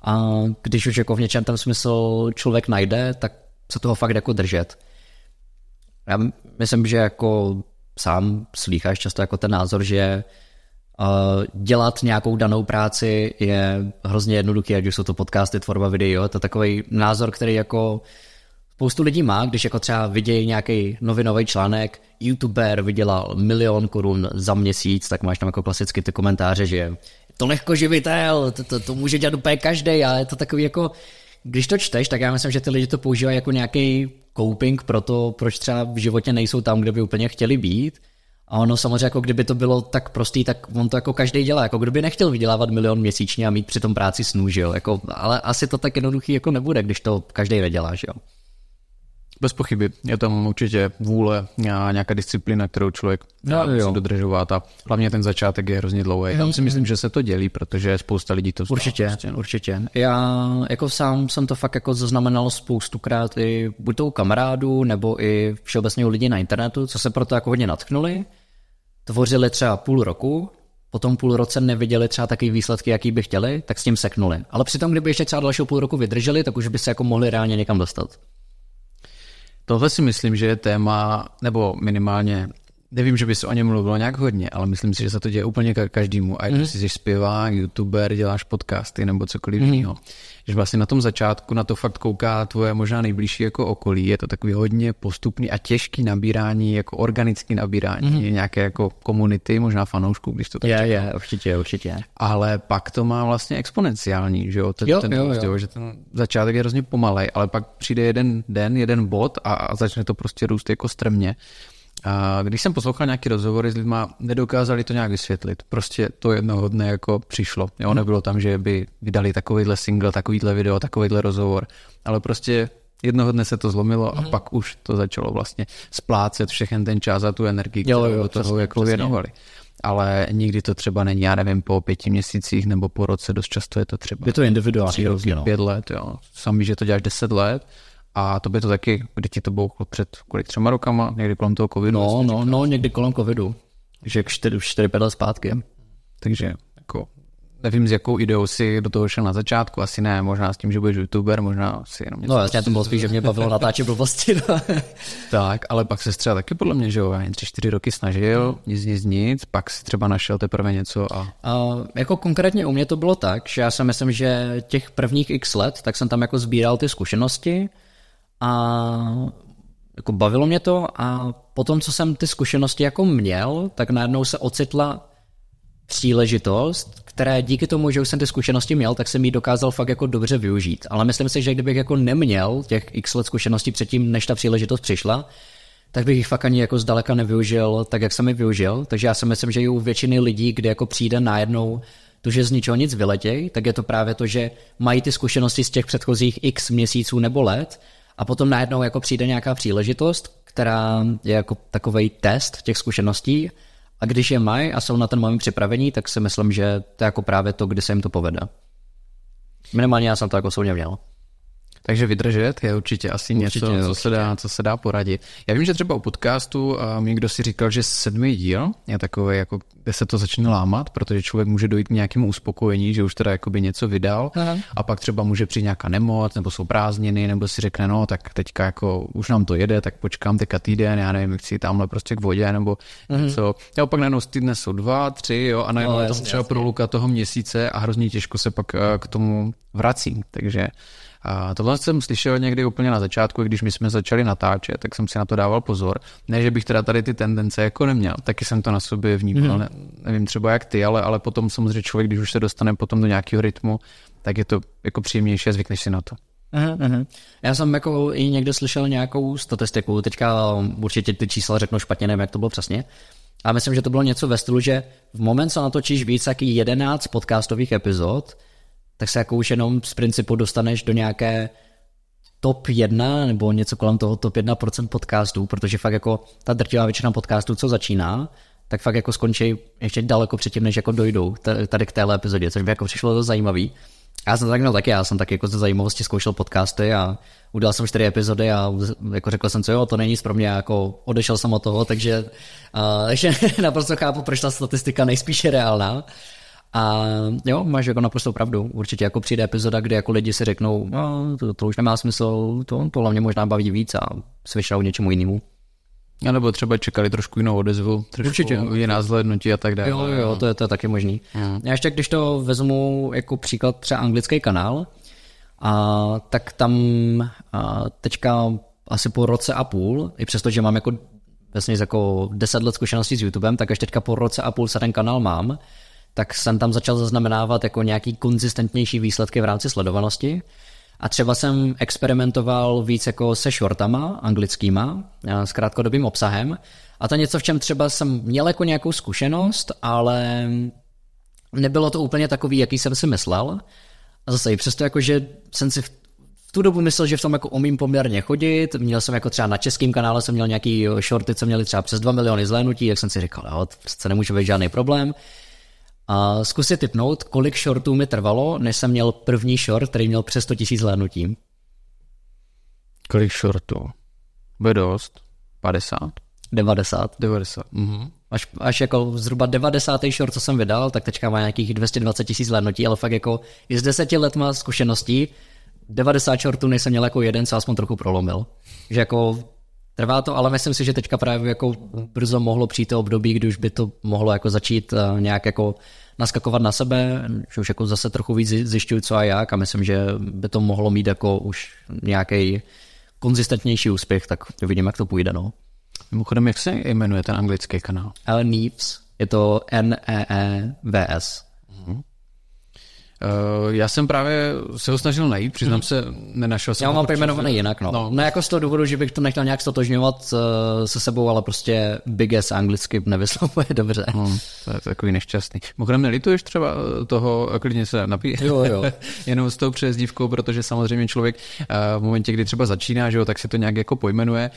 a když už jako v něčem ten smysl člověk najde, tak se toho fakt jako držet. Já myslím, že jako sám slýcháš často jako ten názor, že dělat nějakou danou práci je hrozně jednoduchý, ať už jsou to podcasty, tvorba video, to je takový názor, který jako spoustu lidí má, když jako třeba vidějí nějaký novinový článek, youtuber vydělal 1 000 000 korun za měsíc, tak máš tam jako klasicky ty komentáře, že to lehko živitel, to může dělat úplně každý, ale je to takový jako, když to čteš, tak já myslím, že ty lidi to používají jako nějaký coping pro to, proč třeba v životě nejsou tam, kde by úplně chtěli být. A ono samozřejmě, jako kdyby to bylo tak prostý, tak on to jako každý dělá, jako kdyby nechtěl vydělávat 1 000 000 měsíčně a mít při tom práci snů, že jo, jako, ale asi to tak jednoduchý jako nebude, když to každý nedělá, že jo. Bez pochyby. Je tam určitě vůle a nějaká disciplína, kterou člověk musí dodržovat a hlavně ten začátek je hrozně dlouhý. Já si myslím, že se to dělí, protože spousta lidí to vzdává. Určitě. Já jako sám jsem to fakt jako zaznamenal spoustukrát i buď tou kamarádů, nebo i všeobecně lidi na internetu, co se proto jako hodně natchnuli, tvořili třeba půl roku, potom půl roce neviděli třeba takový výsledky, jaký by chtěli, tak s tím seknuli. Ale přitom, kdyby ještě třeba dalšího půl roku vydrželi, tak už by se jako mohli reálně někam dostat. Tohle si myslím, že je téma, nebo minimálně, nevím, že by se o něm mluvilo nějak hodně, ale myslím si, že se to děje úplně každému. A když jsi zpěvák, youtuber, děláš podcasty nebo cokoliv jiného. Že vlastně na tom začátku na to fakt kouká tvoje možná nejbližší jako okolí. Je to takový hodně postupný a těžký nabírání, jako organický nabírání nějaké jako komunity, možná fanoušků, když to tak určitě. Ale pak to má vlastně exponenciální, že jo? Že ten začátek je hrozně pomalej, ale pak přijde jeden den, jeden bod a začne to prostě růst jako strmě. A když jsem poslouchal nějaký rozhovory s lidma, nedokázali to nějak vysvětlit. Prostě to jednoho dne jako přišlo. Jo, nebylo tam, že by vydali takovýhle single, takovýhle video, takovýhle rozhovor, ale prostě jednoho dne se to zlomilo a pak už to začalo vlastně splácet všechen ten čas a tu energii, kterou do toho jako věnovali. Ale nikdy to třeba není, já nevím, po 5 měsících nebo po roce, dost často je to třeba. Je to individuální. 3 roky, 5 let, jo. Sami, že to děláš 10 let. A to by to taky, kdy ti to bouchlo před kolik 3 rokama, někdy kolem toho covidu? No, někdy kolem covidu. Takže 4-5 let zpátky. Takže jako nevím, s jakou ideou si do toho šel na začátku, asi ne, možná s tím, že budeš youtuber, možná si jenom něco. No jasně, to bylo spíš, že mě bavilo natáčet blbosti. No. Tak, ale pak se třeba taky podle mě, že jo, 3-4 roky snažil, nic, pak si třeba našel teprve něco jako konkrétně u mě to bylo tak, že já si myslím, že těch prvních x let, tak jsem tam jako sbíral ty zkušenosti a jako bavilo mě to a potom, co jsem ty zkušenosti jako měl, tak najednou se ocitla příležitost, které díky tomu, že už jsem ty zkušenosti měl, tak jsem ji dokázal fakt jako dobře využít. Ale myslím si, že kdybych jako neměl těch x let zkušeností předtím, než ta příležitost přišla, tak bych jich fakt ani jako zdaleka nevyužil tak, jak jsem ji využil. Takže já si myslím, že i u většiny lidí, kdy jako přijde najednou to, že z ničeho nic vyletěj, tak je to právě to, že mají ty zkušenosti z těch předchozích x měsíců nebo let a potom najednou jako přijde nějaká příležitost, která je jako takovej test těch zkušeností. A když je mají a jsou na ten moment připravení, tak si myslím, že to je jako právě to, kdy se jim to povede. Minimálně já jsem to jako soudně měl. Takže vydržet je určitě asi něco, co se dá poradit. Já vím, že třeba u podcastu někdo si říkal, že 7. díl je takový, jako, kde se to začne lámat, protože člověk může dojít k nějakému uspokojení, že už teda jakoby něco vydal. Aha. A pak třeba může přijít nějaká nemoc, nebo jsou prázdniny, nebo si řekne, no tak teďka jako už nám to jede, tak počkám teďka týden, já nevím, chci tamhle prostě k vodě, nebo něco. A pak najednou týdne jsou 2, 3, jo, a najednou to třeba proluka toho měsíce a hrozně těžko se pak k tomu vrací, takže a tohle jsem slyšel někdy úplně na začátku, když my jsme začali natáčet, tak jsem si na to dával pozor. Ne, že bych teda tady ty tendence jako neměl, taky jsem to na sobě vnímal, nevím třeba jak ty, ale potom samozřejmě člověk, když už se dostane potom do nějakého rytmu, tak je to jako příjemnější a zvykneš si na to. Já jsem jako i někde slyšel nějakou statistiku, teďka určitě ty čísla řeknu špatně, nevím, jak to bylo přesně, a myslím, že to bylo něco ve stylu, že v moment, co natočíš víc jak 11 podcastových epizod, tak se jako už jenom z principu dostaneš do nějaké top 1 nebo něco kolem toho top 1% podcastů, protože fakt jako ta drtivá většina podcastů, co začíná, tak fakt jako skončí ještě daleko předtím, než jako dojdou tady k téhle epizodě, což by jako přišlo to zajímavý. Já jsem tak měl taky, já jsem taky jako ze zajímavosti zkoušel podcasty a udělal jsem 4 epizody a jako řekl jsem si, jo, to není nic pro mě, jako odešel jsem od toho, takže ještě naprosto chápu, proč ta statistika nejspíše reálná. A jo, máš jako naprosto pravdu. Určitě jako přijde epizoda, kde jako lidi si řeknou, no, to už nemá smysl, to hlavně možná baví víc a slyšou něčemu jinému. A nebo třeba čekali trošku jinou odezvu, trošku jiná zhlédnutí a tak dále. Jo, to je taky možný. Já ještě, když to vezmu jako příklad třeba anglický kanál, tak tam teďka asi po roce a půl, i přesto, že mám jako vlastně jako 10 let zkušeností s YouTubem, tak až teďka po roce a půl se ten kanál mám, tak jsem tam začal zaznamenávat jako nějaký konzistentnější výsledky v rámci sledovanosti. A třeba jsem experimentoval víc jako se shortama anglickýma, s krátkodobým obsahem. A to něco, v čem třeba jsem měl jako nějakou zkušenost, ale nebylo to úplně takový, jaký jsem si myslel. A zase i přesto, jako, že jsem si v tu dobu myslel, že v tom jako umím poměrně chodit. Měl jsem jako třeba na českém kanále, jsem měl nějaký shorty, co měli třeba přes 2 miliony zhlédnutí, tak jsem si říkal, jo, to přece nemůže být žádný problém. A zkus si tipnout, kolik shortů mi trvalo, než jsem měl první short, který měl přes 100 000 zhlédnutí. Kolik shortů? Bude dost? 50? 90. 90. Až jako zhruba 90. short, co jsem vydal, tak teďka má nějakých 220 000 zhlédnutí, ale fakt jako i s 10 letma zkušeností 90 shortů než jsem měl jako jeden, co aspoň trochu prolomil. Že jako trvá to, ale myslím si, že teďka právě jako brzo mohlo přijít to období, kdy už by to mohlo jako začít nějak jako naskakovat na sebe, že už jako zase trochu víc zjišťuju co a jak a myslím, že by to mohlo mít jako už nějaký konzistentnější úspěch, tak vidím, jak to půjde, no. Mimochodem, jak se jmenuje ten anglický kanál? Neeves, je to Neeves. Já jsem právě se ho snažil najít, přiznám se, nenašel jsem. Já mám pojmenovaný jinak, no. No jako z toho důvodu, že bych to nechtěl nějak stotožňovat se sebou, ale prostě Big S anglicky nevyslovuje dobře. To je takový nešťastný. Mimochodem, nelituješ třeba toho, klidně se napij. Jo. Jenom s tou přezdívkou, protože samozřejmě člověk v momentě, kdy třeba začíná, že jo, tak si to nějak jako pojmenuje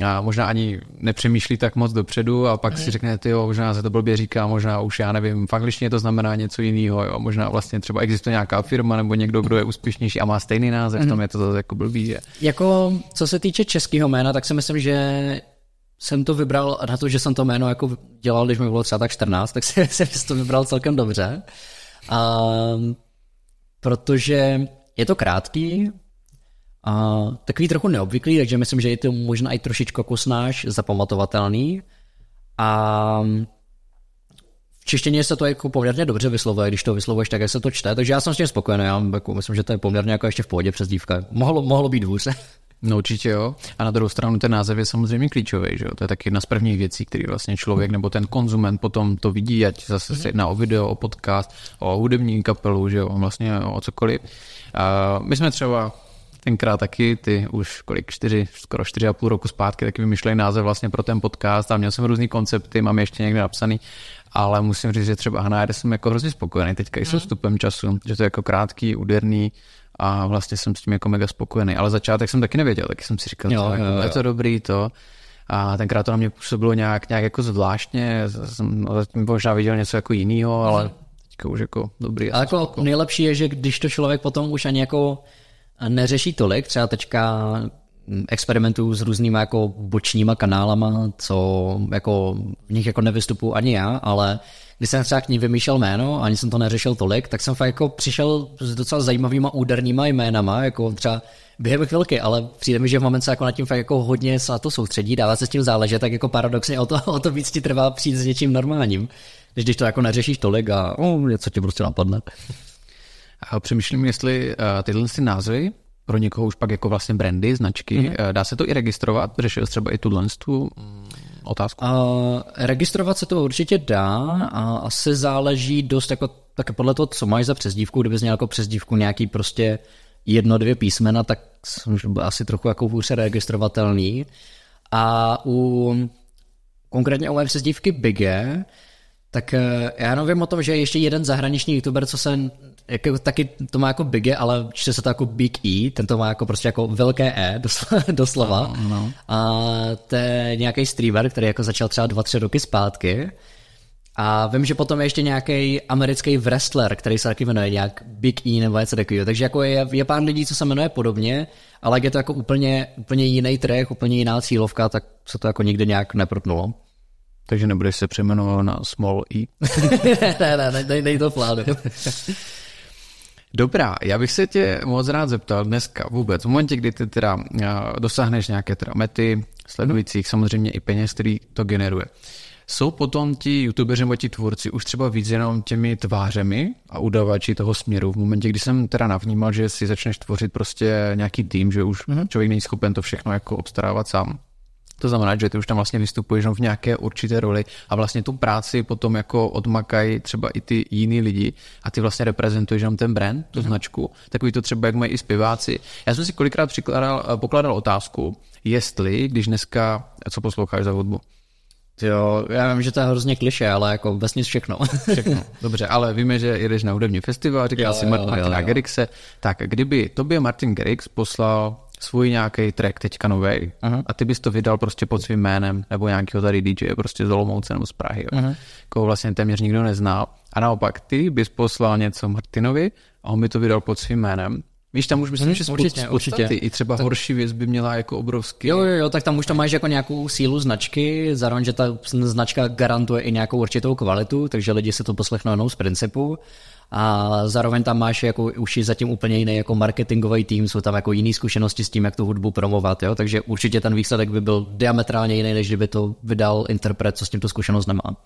a možná ani nepřemýšlí tak moc dopředu a pak si řekne, tyjo, možná se to blbě říká, možná už já nevím, v angličtině to znamená něco jiného, jo, možná vlastně třeba existuje nějaká firma nebo někdo, kdo je úspěšnější a má stejný název, tam je to zase jako blbý. Je. Jako, co se týče českého jména, tak si myslím, že jsem to vybral na to, že jsem to jméno jako dělal, když mi bylo třeba tak 14, tak jsem to vybral celkem dobře. Protože je to krátký, takový trochu neobvyklý, takže myslím, že je to možná i trošičku jako snáš zapamatovatelný. A v češtině se to jako poměrně dobře vyslovuje, když to vyslovuješ tak, jak se to čte, takže já jsem s tím spokojený, já jako myslím, že to je poměrně jako ještě v pohodě přezdívka. Mohlo být hůř. No určitě jo. A na druhou stranu ten název je samozřejmě klíčový, že jo? To je taky jedna z prvních věcí, který vlastně člověk nebo ten konzument potom to vidí, ať zase se jedná o video, o podcast, o hudební kapelu, že jo, vlastně o cokoliv. My jsme třeba tenkrát taky, ty už skoro 4,5 roku zpátky taky vymýšleli název vlastně pro ten podcast a měl jsem různý koncepty, mám ještě někde napsaný, ale musím říct, že třeba Hana, jsem jako hrozně spokojený teďka i s vstupem času, že to je jako krátký, úderný a vlastně jsem s tím jako mega spokojený, ale začátek jsem taky nevěděl, taky jsem si říkal, je to dobrý to. A tenkrát to na mě působilo nějak jako zvláštně, jsem možná viděl něco jako jinýho, ale teďka už jako dobrý. Ale jako nejlepší je, že když to člověk potom už ani jako neřeší tolik, třeba teďka experimentuju s různýma jako bočníma kanálama, co jako v nich jako nevystupuju ani já, ale když jsem třeba k ní vymýšlel jméno, ani jsem to neřešil tolik, tak jsem fakt jako přišel s docela zajímavýma údernýma jménama, jako třeba během chvilky, ale přijde mi, že v moment se jako nad tím fakt jako hodně se na to soustředí, dává se s tím záležet, tak jako paradoxně o to víc ti trvá přijít s něčím normálním, když to jako neřešíš tolik a něco ti prostě napadne. A přemýšlím, jestli tyhle názvy pro někoho už pak jako vlastně brandy, značky, dá se to i registrovat? Řešil třeba i tu otázku? Registrovat se to určitě dá a asi záleží dost jako tak podle toho, co máš za přezdívku. Kdybys měl jako přezdívku nějaký prostě 1-2 písmena, tak asi trochu jako hůře registrovatelný. A konkrétně u mé přezdívky Bigge, Tak já jenom vím o tom, že je ještě jeden zahraniční youtuber, co se jako, taky to má jako Big E, ale čte se to jako Big E, ten to má jako prostě jako velké E, doslova. No. A to je nějaký streamer, který jako začal třeba 2-3 roky zpátky. A vím, že potom je ještě nějaký americký wrestler, který se taky jmenuje nějak Big E nebo něco takového. Takže jako je pár lidí, co se jmenuje podobně, ale jak je to jako úplně jiný track, úplně jiná cílovka, tak se to jako nikdy nějak neprotnulo. Takže nebudeš se přejmenovat na Small E? ne, to plánu. Dobrá, já bych se tě moc rád zeptal dneska vůbec, v momentě, kdy ty teda dosáhneš nějaké teda mety sledujících, samozřejmě i peněz, který to generuje. Jsou potom ti youtubeři nebo ti tvůrci už třeba víc jenom těmi tvářemi a udavači toho směru? V momentě, kdy jsem teda navnímal, že si začneš tvořit prostě nějaký tým, že už člověk není schopen to všechno jako obstarávat sám. To znamená, že ty už tam vlastně vystupuješ v nějaké určité roli a vlastně tu práci potom jako odmakají třeba i ty jiný lidi a ty vlastně reprezentuješ jenom ten brand, tu značku. Takový to třeba, jak mají i zpěváci. Já jsem si kolikrát pokládal otázku, jestli, když dneska, co posloucháš za hudbu? Jo, já vím, že to je hrozně klišé, ale jako vesměs všechno. Všechno, dobře, ale víme, že jedeš na hudební festival, říkal si Martina Garrixe, tak kdyby tobě Martin Garrix poslal svůj nějaký track teďka novej a ty bys to vydal prostě pod svým jménem nebo nějakého tady DJ prostě z Olomouce nebo z Prahy, koho vlastně téměř nikdo nezná a naopak ty bys poslal něco Martinovi a on by to vydal pod svým jménem. Víš, tam už myslím, že určitě. I třeba horší věc by měla jako obrovský... Jo, tak tam už to máš jako nějakou sílu značky, zároveň, že ta značka garantuje i nějakou určitou kvalitu, takže lidi se to poslechnou jenom z principu. A zároveň tam máš jako už zatím úplně jiný jako marketingový tým, jsou tam jako jiný zkušenosti s tím, jak tu hudbu promovat, jo? Takže určitě ten výsledek by byl diametrálně jiný, než kdyby to vydal interpret, co s tím tu zkušenost nemá.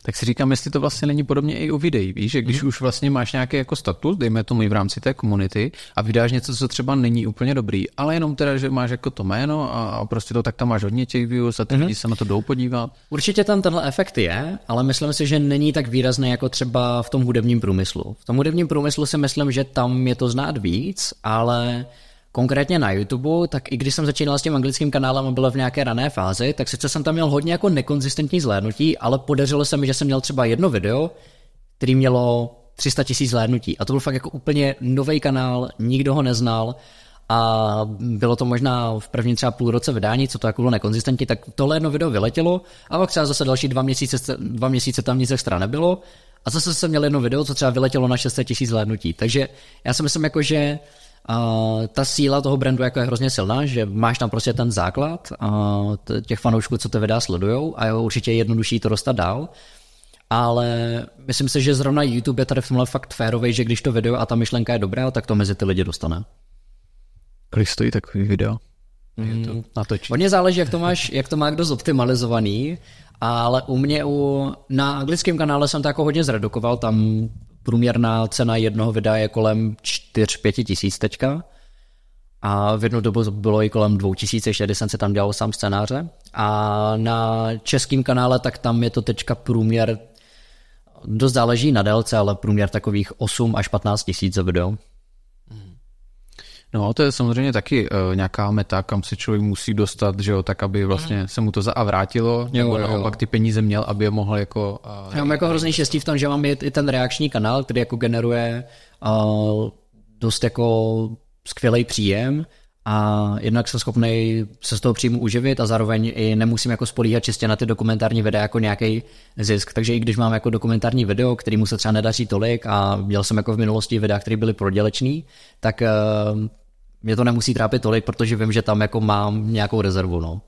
Tak si říkám, jestli to vlastně není podobně i u videí, víš, že když už vlastně máš nějaký jako status, dejme tomu i v rámci té komunity a vydáš něco, co třeba není úplně dobrý, ale jenom teda, že máš jako to jméno a prostě to tak tam máš hodně těch views a ty lidi se na to jdou podívat. Určitě tam tenhle efekt je, ale myslím si, že není tak výrazný jako třeba v tom hudebním průmyslu. V tom hudebním průmyslu si myslím, že tam je to znát víc, ale konkrétně na YouTube, tak i když jsem začínal s tím anglickým kanálem a byl v nějaké rané fázi, tak sice jsem tam měl hodně jako nekonzistentní zhlédnutí, ale podařilo se mi, že jsem měl třeba jedno video, který mělo 300 000 zhlédnutí. A to byl fakt jako úplně nový kanál, nikdo ho neznal a bylo to možná v prvním třeba půl roce vydání, co to jako bylo nekonzistentní, tak tohle jedno video vyletělo a pak třeba zase další 2 měsíce tam nic extra nebylo a zase jsem měl jedno video, co třeba vyletělo na 600 000 zhlédnutí. Takže já si myslím jako, že ta síla toho brandu jako je hrozně silná, že máš tam prostě ten základ těch fanoušků, co to videa sledujou a je určitě jednodušší to dostat dál, ale myslím si, že zrovna YouTube je tady v tomhle fakt férovej, že když to video a ta myšlenka je dobrá, tak to mezi ty lidi dostane. Kolik stojí takový video? Hodně záleží, jak to má kdo zoptimalizovaný, ale u mě na anglickém kanále jsem to jako hodně zredukoval, tam průměrná cena jednoho videa je kolem 4-5 tisíc teďka a v jednu dobu bylo i kolem 2000, ještě když jsem se tam dělal sám scénáře a na českém kanále tak tam je to teďka průměr, dost záleží na délce, ale průměr takových 8 až 15 tisíc za video. No, to je samozřejmě taky nějaká meta, kam se člověk musí dostat, že jo, tak aby vlastně se mu to vrátilo, nebo naopak ty peníze měl, aby je mohl jako... Já mám jako hrozný štěstí v tom, že mám i ten reakční kanál, který jako generuje dost jako skvělý příjem a jednak jsem schopný se z toho příjmu uživit a zároveň i nemusím jako spolíhat čistě na ty dokumentární videa jako nějaký zisk. Takže i když mám jako dokumentární video, kterýmu se třeba nedaří tolik a měl jsem jako v minulosti videa, které byly prodělečný, tak mě to nemusí trápit tolik, protože vím, že tam jako mám nějakou rezervu. No.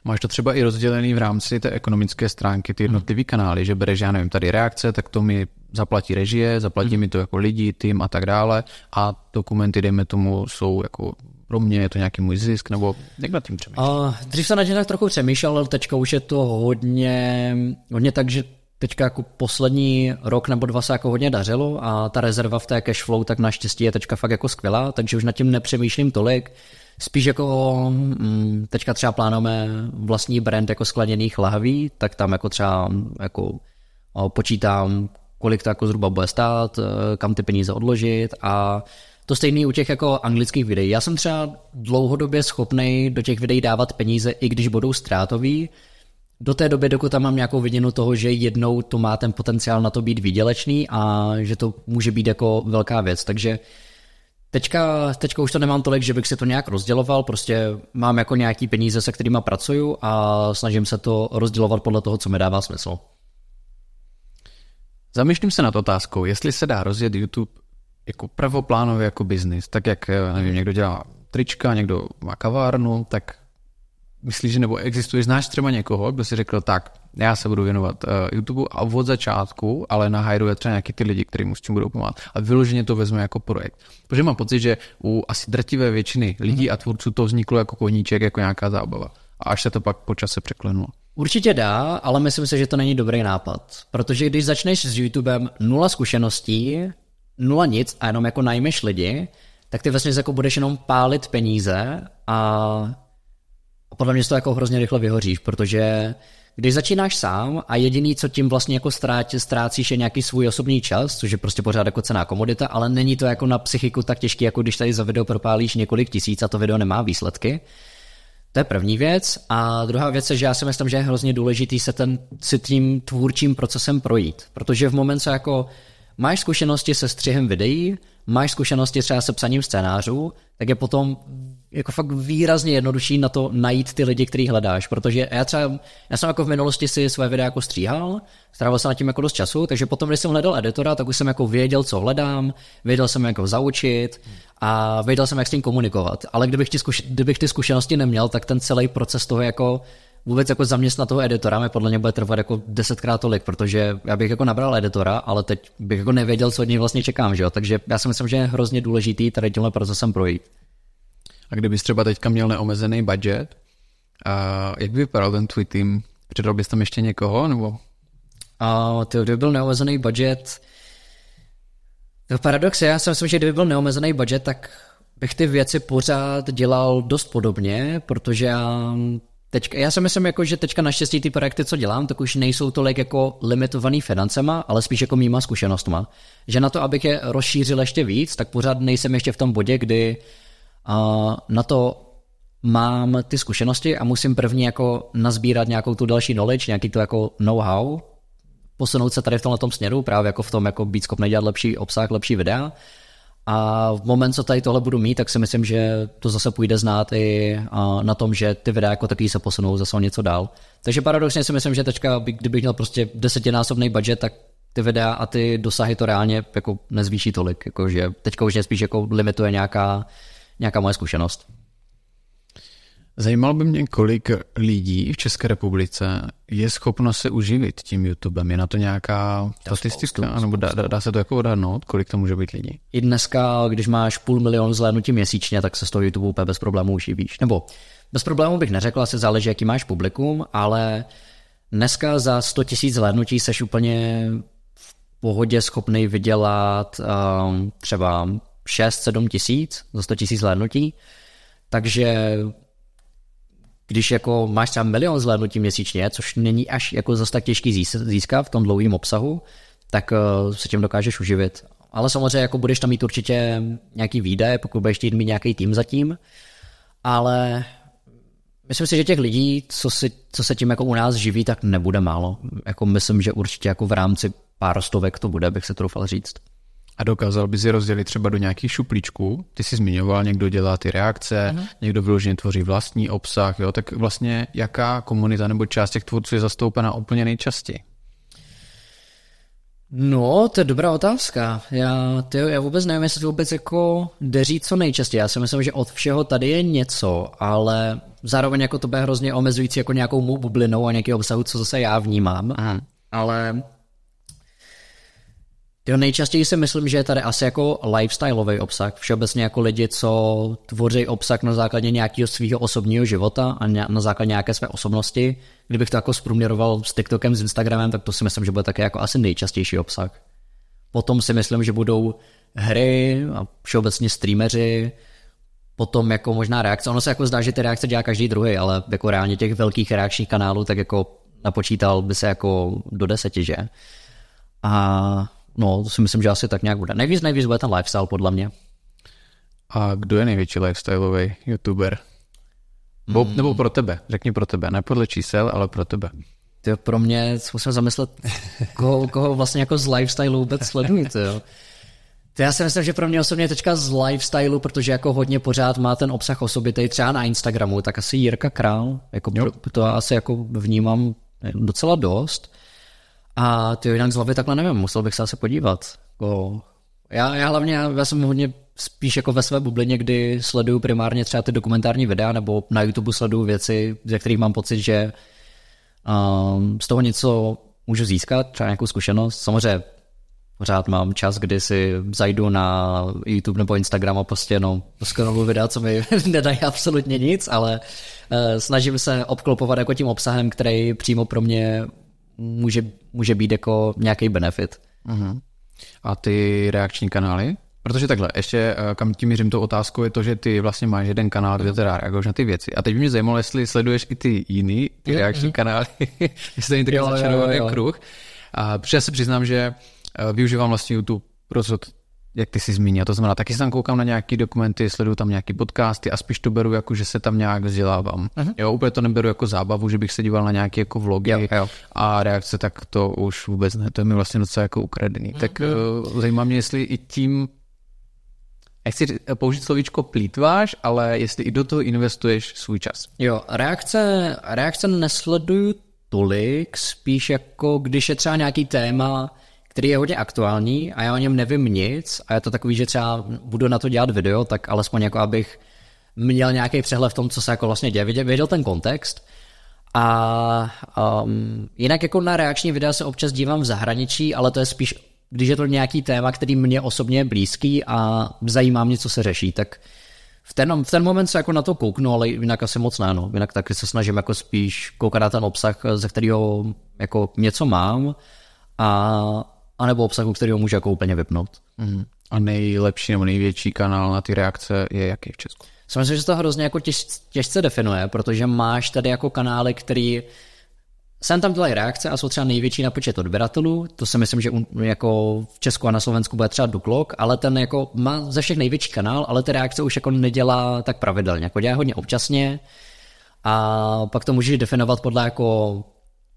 Máš to třeba i rozdělený v rámci té ekonomické stránky, ty jednotlivý kanály, že bereš, já nevím, tady reakce, tak to mi zaplatí režie, zaplatí mi to jako lidi, tým a tak dále a dokumenty, dejme tomu, jsou jako pro mě je to nějaký můj zisk, nebo jak nad tím přemýšlíš? Dřív jsem na tím tak trochu přemýšlel, ale teďka už je to hodně tak, že teďka jako poslední rok nebo 2 se jako hodně dařilo a ta rezerva v té cashflow tak naštěstí je teďka fakt jako skvělá, takže už nad tím nepřemýšlím tolik. Spíš jako teďka třeba plánujeme vlastní brand jako skleněných lahví, tak tam jako třeba jako počítám, kolik to jako zhruba bude stát, kam ty peníze odložit a to stejný u těch jako anglických videí. Já jsem třeba dlouhodobě schopnej do těch videí dávat peníze, i když budou ztrátový, do té doby, dokud tam mám nějakou vidinu toho, že jednou to má ten potenciál na to být výdělečný a že to může být jako velká věc, takže teďka už to nemám tolik, že bych si to nějak rozděloval, prostě mám jako nějaký peníze, se kterýma pracuju a snažím se to rozdělovat podle toho, co mi dává smysl. Zamýšlím se nad otázkou, jestli se dá rozjet YouTube jako pravoplánově jako biznis, tak jak nevím, někdo dělá trička, někdo má kavárnu, tak myslíš, že nebo existuje, znáš třeba někoho, kdo si řekl, tak já se budu věnovat YouTube a od začátku, ale nahajruje třeba nějaký ty lidi, kteří mu s tím budou pomáhat a vyloženě to vezme jako projekt. Protože mám pocit, že u asi drtivé většiny lidí a tvůrců to vzniklo jako koníček, jako nějaká zábava. A až se to pak po čase překlenulo. Určitě dá, ale myslím si, že to není dobrý nápad. Protože když začneš s YouTubem 0 zkušeností, 0 nic a jenom jako najmeš lidi, tak ty vlastně jako budeš jenom pálit peníze a podle mě to jako hrozně rychle vyhoříš, protože když začínáš sám a jediný, co tím vlastně jako ztrácíš, je nějaký svůj osobní čas, což je prostě pořád jako cenná komodita, ale není to jako na psychiku tak těžký, jako když tady za video propálíš několik tisíc a to video nemá výsledky. To je první věc. A druhá věc je, že já si myslím, že je hrozně důležitý si tím tvůrčím procesem projít, protože v moment, co jako máš zkušenosti se střihem videí, máš zkušenosti třeba se psaním scénářů, tak je potom jako fakt výrazně jednodušší na to najít ty lidi, který hledáš, protože já jsem jako v minulosti si své videa jako stříhal, strávil jsem nad tím jako dost času, takže potom, když jsem hledal editora, tak už jsem jako věděl, co hledám, věděl jsem jako zaučit a věděl jsem, jak s tím komunikovat, ale kdybych ty zkušenosti neměl, tak ten celý proces toho jako vůbec jako zaměstnat toho editora mi podle mě bude trvat jako 10krát tolik, protože já bych jako nabral editora, ale teď bych jako nevěděl, co od něj vlastně čekám, že jo? Takže já si myslím, že je hrozně důležitý tady tímhle procesem projít. A kdybys třeba teďka měl neomezený budget, jak by vypadal ten tvůj tým? Přidal bys tam ještě někoho? Nebo? Kdyby byl neomezený budget, to paradox je, já si myslím, že kdyby byl neomezený budget, tak bych ty věci pořád dělal dost podobně, protože já si myslím, jako, že teďka naštěstí ty projekty, co dělám, tak už nejsou tolik jako limitovaný financema, ale spíš jako mýma zkušenostma. Že na to, abych je rozšířil ještě víc, tak pořád nejsem ještě v tom bodě, kdy na to mám ty zkušenosti a musím první jako nazbírat nějakou tu další knowledge, nějaký to jako know-how, posunout se tady v tomhletom směru, právě jako v tom jako být schopný dělat lepší obsah, lepší videa. A v moment, co tady tohle budu mít, tak si myslím, že to zase půjde znát i na tom, že ty videa jako takový se posunou zase o něco dál. Takže paradoxně si myslím, že teďka, kdybych měl prostě 10násobný budget, tak ty videa a ty dosahy to reálně jako nezvýší tolik, jakože teďka už mě spíš jako limituje nějaká moje zkušenost. Zajímalo by mě, kolik lidí v České republice je schopno se uživit tím YouTubem. Je na to nějaká statistika? Nebo dá se to jako odhadnout? Kolik to může být lidí? I dneska, když máš 500 000 zhlédnutí měsíčně, tak se z toho YouTube úplně bez problémů uživíš. Nebo bez problémů bych neřekl, asi záleží, jaký máš publikum, ale dneska za 100 000 zhlédnutí seš úplně v pohodě schopný vydělat třeba 6-7 tisíc za 100 000 zhlédnutí. Takže když jako máš třeba 1 000 000 zhlédnutí měsíčně, což není až jako zase tak těžký získat v tom dlouhém obsahu, tak se tím dokážeš uživit. Ale samozřejmě jako budeš tam mít určitě nějaký výdaje, pokud budeš chtít mít nějaký tým zatím, ale myslím si, že těch lidí, co se tím jako u nás živí, tak nebude málo. Jako myslím, že určitě jako v rámci pár stovek to bude, bych se troufal říct. A dokázal bys je rozdělit třeba do nějakých šuplíčků? Ty jsi zmiňoval, někdo dělá ty reakce, někdo vyloženě tvoří vlastní obsah, jo? Tak vlastně jaká komunita nebo část těch tvůrců je zastoupena úplně nejčastěji? No, to je dobrá otázka. Já vůbec nevím, jestli to vůbec jako jde říct co nejčastěji. Já si myslím, že od všeho tady je něco, ale zároveň jako to bude hrozně omezující jako nějakou mou bublinou a nějaký obsahu, co zase já vnímám. Ale nejčastěji si myslím, že je tady asi jako lifestyleový obsah. Všeobecně jako lidi, co tvoří obsah na základě nějakého svého osobního života a na základě nějaké své osobnosti. Kdybych to jako zprůměroval s TikTokem, s Instagramem, tak to si myslím, že bude také jako asi nejčastější obsah. Potom si myslím, že budou hry a všeobecně streameři, potom jako možná reakce. Ono se jako zdá, že ty reakce dělá každý druhý, ale jako reálně těch velkých reakčních kanálů tak jako napočítal by se jako do 10, že? A no, to si myslím, že asi tak nějak bude. Nejvíc bude ten lifestyle, podle mě. A kdo je největší lifestyleový youtuber? Nebo pro tebe, řekni pro tebe, ne podle čísel, ale pro tebe. To pro mě, musím zamyslet, koho vlastně jako z lifestyle vůbec sleduji, jo. To já si myslím, že pro mě osobně teďka z lifestyleu, protože jako hodně pořád má ten obsah osobitej třeba na Instagramu, tak asi Jirka Král, jako to asi jako vnímám docela dost. A ty jinak z hlavy takhle nevím, musel bych se asi podívat. Já hlavně, já jsem hodně spíš jako ve své bublině, kdy sleduju primárně třeba ty dokumentární videa, nebo na YouTube sleduju věci, ze kterých mám pocit, že z toho něco můžu získat, třeba nějakou zkušenost. Samozřejmě pořád mám čas, kdy si zajdu na YouTube nebo Instagram a prostě scrolluju videa, co mi nedají absolutně nic, ale snažím se obklopovat jako tím obsahem, který přímo pro mě může být jako nějaký benefit. Uh-huh. A ty reakční kanály? Protože takhle, ještě kam tím mířím tou otázkou je to, že ty vlastně máš jeden kanál, kde teda reaguješ na ty věci. A teď by mě zajímalo, jestli sleduješ i ty jiný, ty reakční kanály, jestli to není takový začarovaný kruh. Protože já se přiznám, že využívám vlastně YouTube pro to, jak ty jsi zmínil. To znamená, taky se tam koukám na nějaký dokumenty, sleduju tam nějaký podcasty a spíš to beru jako, že se tam nějak vzdělávám. Jo, úplně to neberu jako zábavu, že bych se díval na nějaké jako vlogy a reakce, tak to už vůbec ne. To je mi vlastně docela jako ukradený. Tak zajímá mě, jestli i tím, nechci použít slovíčko plýtváš, ale jestli i do toho investuješ svůj čas. Jo, reakce nesleduju tolik, spíš jako když je třeba nějaký téma, který je hodně aktuální a já o něm nevím nic a je to takový, že třeba budu na to dělat video, tak alespoň jako abych měl nějaký přehled v tom, co se jako vlastně děje, věděl ten kontext. A jinak jako na reakční videa se občas dívám v zahraničí, ale to je spíš, když je to nějaký téma, který mě osobně je blízký a zajímá mě, co se řeší, tak v ten moment se jako na to kouknu, ale jinak asi moc ne, no. Jinak taky se snažím jako spíš koukat na ten obsah, ze kterého jako něco mám a nebo obsahu, kterého můžu jako úplně vypnout. A nejlepší nebo největší kanál na ty reakce je jaký v Česku? Myslím, že se to hrozně jako těžce definuje, protože máš tady jako kanály, který sem tam dělají reakce a jsou třeba největší na počet odběratelů. To si myslím, že jako v Česku a na Slovensku bude třeba Duklok, ale ten jako má ze všech největší kanál, ale ty reakce už jako nedělá tak pravidelně. Jako dělá hodně občasně a pak to můžeš definovat podle jako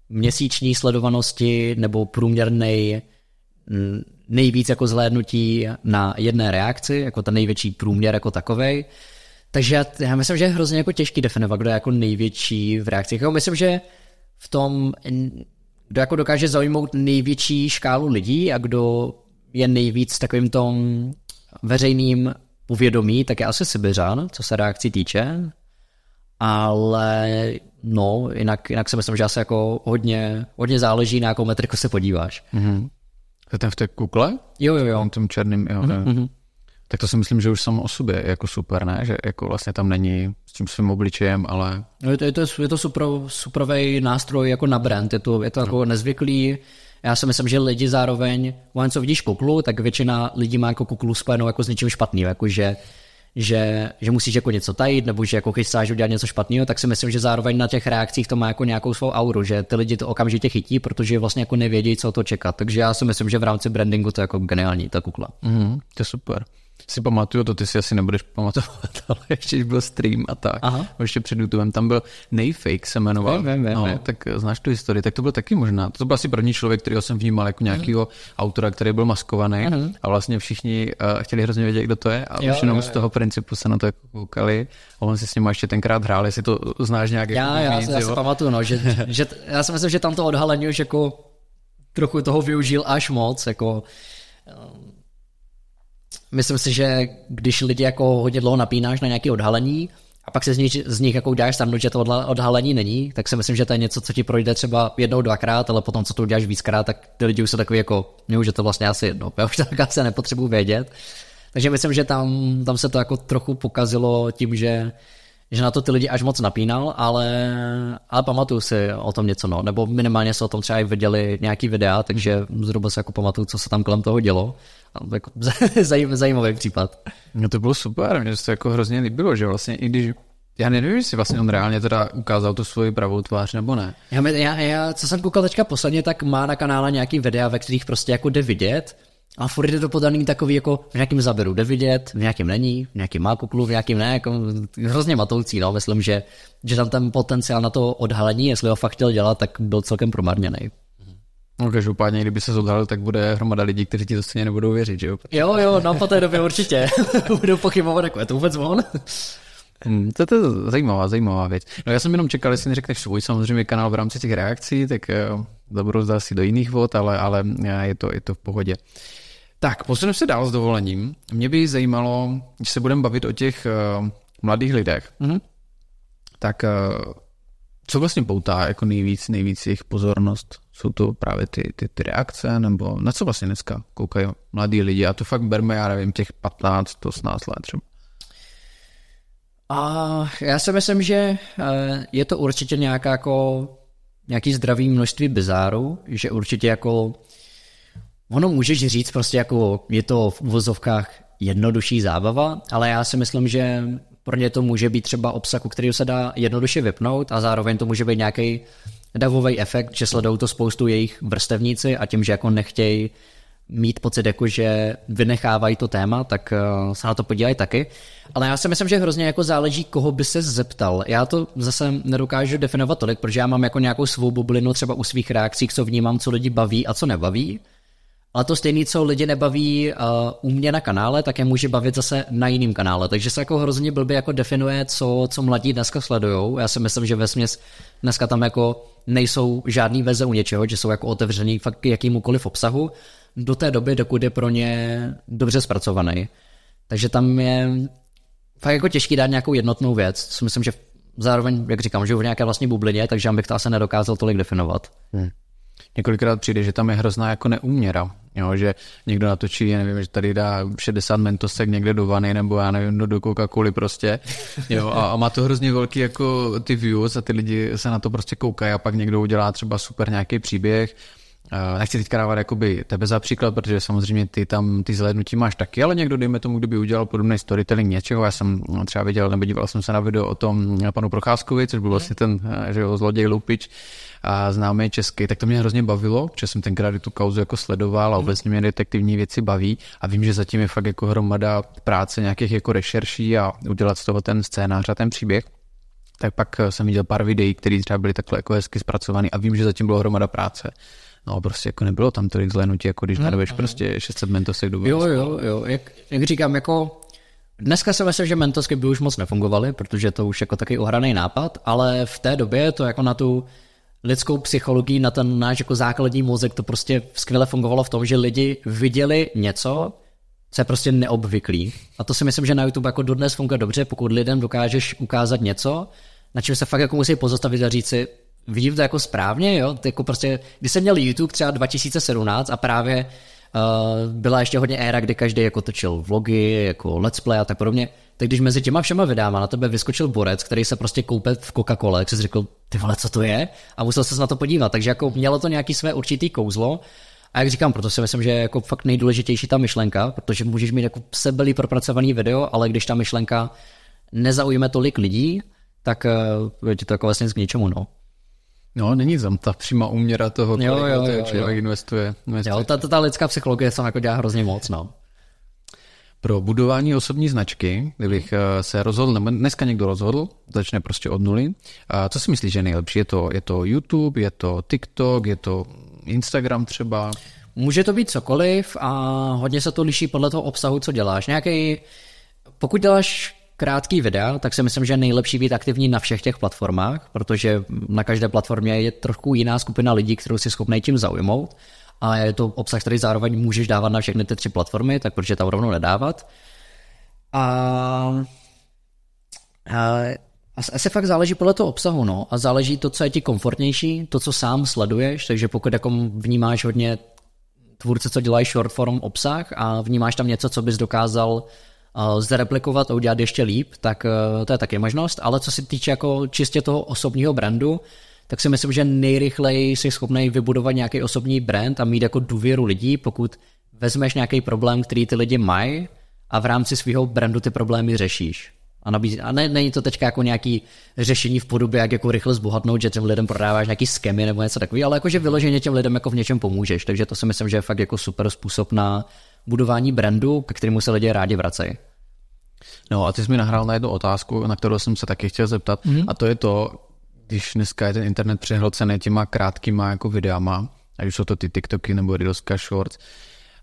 měsíční sledovanosti nebo průměrnej nejvíc jako zhlédnutí na jedné reakci, jako ten největší průměr jako takovej. Takže já myslím, že je hrozně jako těžký definovat, kdo je jako největší v reakcích. Jako myslím, že v tom, kdo jako dokáže zaujmout největší škálu lidí a kdo je nejvíc takovým tom veřejným povědomí, tak je asi Sibiřan, co se reakcí týče. Ale no, jinak si myslím, že asi jako hodně záleží, na jakou metriku se podíváš. To je ten v té kukle? Jo. On tím černým, jo. Tak to si myslím, že už samo o sobě je jako super, ne? Že jako vlastně tam není s tím svým obličejem, ale... No, je to superový nástroj jako na brand, je to jako nezvyklý. Já si myslím, že lidi zároveň, co vidíš kuklu, tak většina lidí má jako kuklu spojenou jako s něčím špatným, jako že musíš jako něco tajit, nebo že jako chystáš udělat něco špatného, tak si myslím, že zároveň na těch reakcích to má jako nějakou svou auru, že ty lidi to okamžitě chytí, protože vlastně jako nevědí, co to čekat. Takže já si myslím, že v rámci brandingu to je jako geniální, ta kukla. To je super. Si pamatuju, to ty si asi nebudeš pamatovat, ale ještě byl stream a tak. Ještě před YouTubem, tam byl Nejfake se jmenoval. Vím. Tak znáš tu historii, tak to byl taky možná. To byl asi první člověk, kterého jsem vnímal jako nějakého autora, který byl maskovaný a vlastně všichni chtěli hrozně vědět, kdo to je a už jenom z toho principu se na to jako koukali a on si s ním ještě tenkrát hrál, jestli to znáš nějak. Já si pamatuju, no, že já si myslím, že tam to odhalení už jako trochu toho využil až moc, jako myslím si, že když lidi jako hodně dlouho napínáš na nějaké odhalení a pak se z nich jako uděláš srandu, že to odhalení není, tak si myslím, že to je něco, co ti projde třeba jednou, dvakrát, ale potom, co to uděláš víckrát, tak ty lidi už jsou takový jako, mě už je to vlastně asi jedno, já už to tak asi nepotřebuji vědět. Takže myslím, že tam se to jako trochu pokazilo tím, že na to ty lidi až moc napínal, ale pamatuju si o tom něco, no, nebo minimálně se o tom třeba i viděli nějaký videa, takže zhruba se jako pamatuju, co se tam kolem toho dělo. Jako zajímavý případ. No to bylo super, mě se to jako hrozně líbilo, že vlastně i když, já nevím, jestli vlastně on reálně teda ukázal tu svoji pravou tvář, nebo ne. Já co jsem koukal teďka posledně, tak má na kanále nějaký videa, ve kterých prostě jako jde vidět, A furt je to podaný takový, jako v nějakém záběru jde vidět, v nějakém není, v nějakém má kuklu, v nějakém ne, jako hrozně matoucí, no, myslím, že tam ten potenciál na to odhalení, jestli ho fakt chtěl dělat, tak byl celkem promarněný. No každopádně, kdyby se odhalil, tak bude hromada lidí, kteří ti to stejně nebudou věřit, že jo? Jo, no po té době určitě. Budou pochybovat, jako je to vůbec on. To je zajímavá věc. No já jsem jenom čekal, jestli neřekneš svůj samozřejmě kanál v rámci těch reakcí, tak to budu zdát si do jiných vod, ale je to v pohodě. Tak, posuneme se dál s dovolením. Mě by zajímalo, když se budeme bavit o těch mladých lidech, tak co vlastně poutá jako nejvíc jejich pozornost? Jsou to právě ty reakce, nebo na co vlastně dneska koukají mladí lidi? A to fakt berme, já nevím, těch 15-18 let třeba. A já si myslím, že je to určitě nějaký zdravý množství bizáru, že určitě jako ono můžeš říct prostě jako je to v uvozovkách jednodušší zábava, ale já si myslím, že pro ně to může být třeba obsah, u kterého se dá jednoduše vypnout a zároveň to může být nějaký davový efekt, že sledují to spoustu jejich vrstevníci a tím, že jako nechtějí mít pocit, jako že vynechávají to téma, tak se na to podívají taky. Ale já si myslím, že hrozně jako záleží, koho by se zeptal. Já to zase nedokážu definovat tolik, protože já mám jako nějakou svou bublinu třeba u svých reakcí, co vnímám, co lidi baví a co nebaví. Ale to stejné, co lidi nebaví u mě na kanále, tak je může bavit zase na jiném kanále. Takže se jako hrozně blbě jako definuje, co mladí dneska sledujou. Já si myslím, že vesměs dneska tam jako nejsou žádný veze u něčeho, že jsou jako otevřený fakt jakýmukoliv obsahu do té doby, dokud je pro ně dobře zpracovaný. Takže tam je fakt jako těžký dát nějakou jednotnou věc, co myslím, že zároveň, jak říkám, že v nějaké vlastní bublině, takže bych to asi nedokázal tolik definovat. Několikrát přijde, že tam je hrozná jako neúměra, jo, že někdo natočí, já nevím, že tady dá 60 mentosek někde do vany, nebo já nevím, do Coca-Coly prostě, jo, a má to hrozně velký jako ty views a ty lidi se na to prostě koukají a pak někdo udělá třeba super nějaký příběh. Nechci teďka dávat jakoby tebe za příklad, protože samozřejmě ty tam ty zhlédnutí máš taky, ale někdo, dejme tomu, kdyby udělal podobný storytelling něčeho. Já jsem třeba viděl, nebo díval jsem se na video o tom panu Procházkovi, což byl vlastně ten, že jo, zloděj Lupič a známý český, tak to mě hrozně bavilo, protože jsem tenkrát tu kauzu jako sledoval a obecně mě detektivní věci baví a vím, že zatím je fakt jako hromada práce nějakých jako rešerší a udělat z toho ten scénář a ten příběh. Tak pak jsem viděl pár videí, které třeba byly takhle jako hezky zpracovaný a vím, že zatím bylo hromada práce. No prostě jako nebylo tam tolik zhlédnutí, jako když nadoveš prostě 600 mentosek do Jo, jak říkám, jako dneska si myslím, že mentosky by už moc nefungovaly, protože to už jako taky ohraný nápad, ale v té době to jako na tu lidskou psychologii, na ten náš jako základní mozek to prostě skvěle fungovalo v tom, že lidi viděli něco, co je prostě neobvyklý. A to si myslím, že na YouTube jako dodnes funguje dobře, pokud lidem dokážeš ukázat něco, na čem se fakt jako musí pozastavit a říct si, vidím to jako správně, jo, to jako prostě, když jsem měl YouTube třeba 2017 a právě byla ještě hodně éra, kdy každý jako točil vlogy, jako let's play a tak podobně, tak když mezi těma všema videama na tebe vyskočil borec, který se prostě koupil v Coca-Cole, tak jsi řekl, ty vole, co to je? A musel se na to podívat, takže jako mělo to nějaký své určitý kouzlo. A jak říkám, proto si myslím, že je jako fakt nejdůležitější ta myšlenka, protože můžeš mít jako sebelý propracovaný video, ale když ta myšlenka nezaujme tolik lidí, tak je to jako vlastně k ničemu, no. No, není tam ta přímá úměra toho, kolik člověk investuje. Jo, ta lidská psychologie se jako dělá hrozně moc, no. Pro budování osobní značky, kdybych se rozhodl, nebo dneska někdo rozhodl, začne prostě od nuly. Co si myslíš, že je nejlepší? Je to YouTube, je to TikTok, je to Instagram třeba? Může to být cokoliv a hodně se to liší podle toho obsahu, co děláš. Pokud děláš krátký videa, tak si myslím, že je nejlepší být aktivní na všech těch platformách, protože na každé platformě je trochu jiná skupina lidí, kterou si schopný tím zaujmout. A je to obsah, který zároveň můžeš dávat na všechny ty 3 platformy, tak proč je tam rovnou nedávat. A asi fakt záleží podle toho obsahu, no. A záleží to, co je ti komfortnější, to, co sám sleduješ, takže pokud jako vnímáš hodně tvůrce, co dělají short form obsah a vnímáš tam něco, co bys dokázal zreplikovat a udělat ještě líp, tak to je taky možnost, ale co se týče jako čistě toho osobního brandu, tak si myslím, že nejrychleji jsi schopný vybudovat nějaký osobní brand a mít jako důvěru lidí, pokud vezmeš nějaký problém, který ty lidi mají a v rámci svého brandu ty problémy řešíš. A není to teďka jako nějaký řešení v podobě, jak jako rychle zbohatnout, že těm lidem prodáváš nějaký skemy nebo něco takového, ale jakože vyloženě těm lidem jako v něčem pomůžeš. Takže to si myslím, že je fakt jako super způsob na budování brandu, ke kterému se lidé rádi vracejí. No a ty jsi mi nahrál na jednu otázku, na kterou jsem se taky chtěl zeptat, a to je to, když dneska je ten internet přehlcený těma krátkýma jako videama, ať už jsou to ty TikToky nebo Reelska Shorts,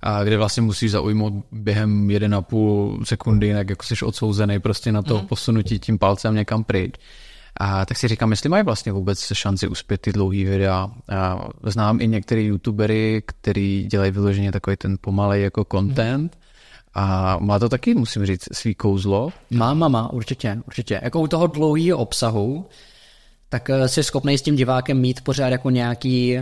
a kde vlastně musíš zaujmout během 1,5 sekundy, jinak jako jsi odsouzený prostě na to posunutí tím palcem někam pryč. A tak si říkám, jestli mají vlastně vůbec šanci uspět ty dlouhý videa. A znám i některé youtubery, který dělají vyloženě takový ten pomalej jako content. A má to taky, musím říct, svý kouzlo. Má, určitě. Jako u toho dlouhého obsahu, tak jsi schopný s tím divákem mít pořád jako nějaký...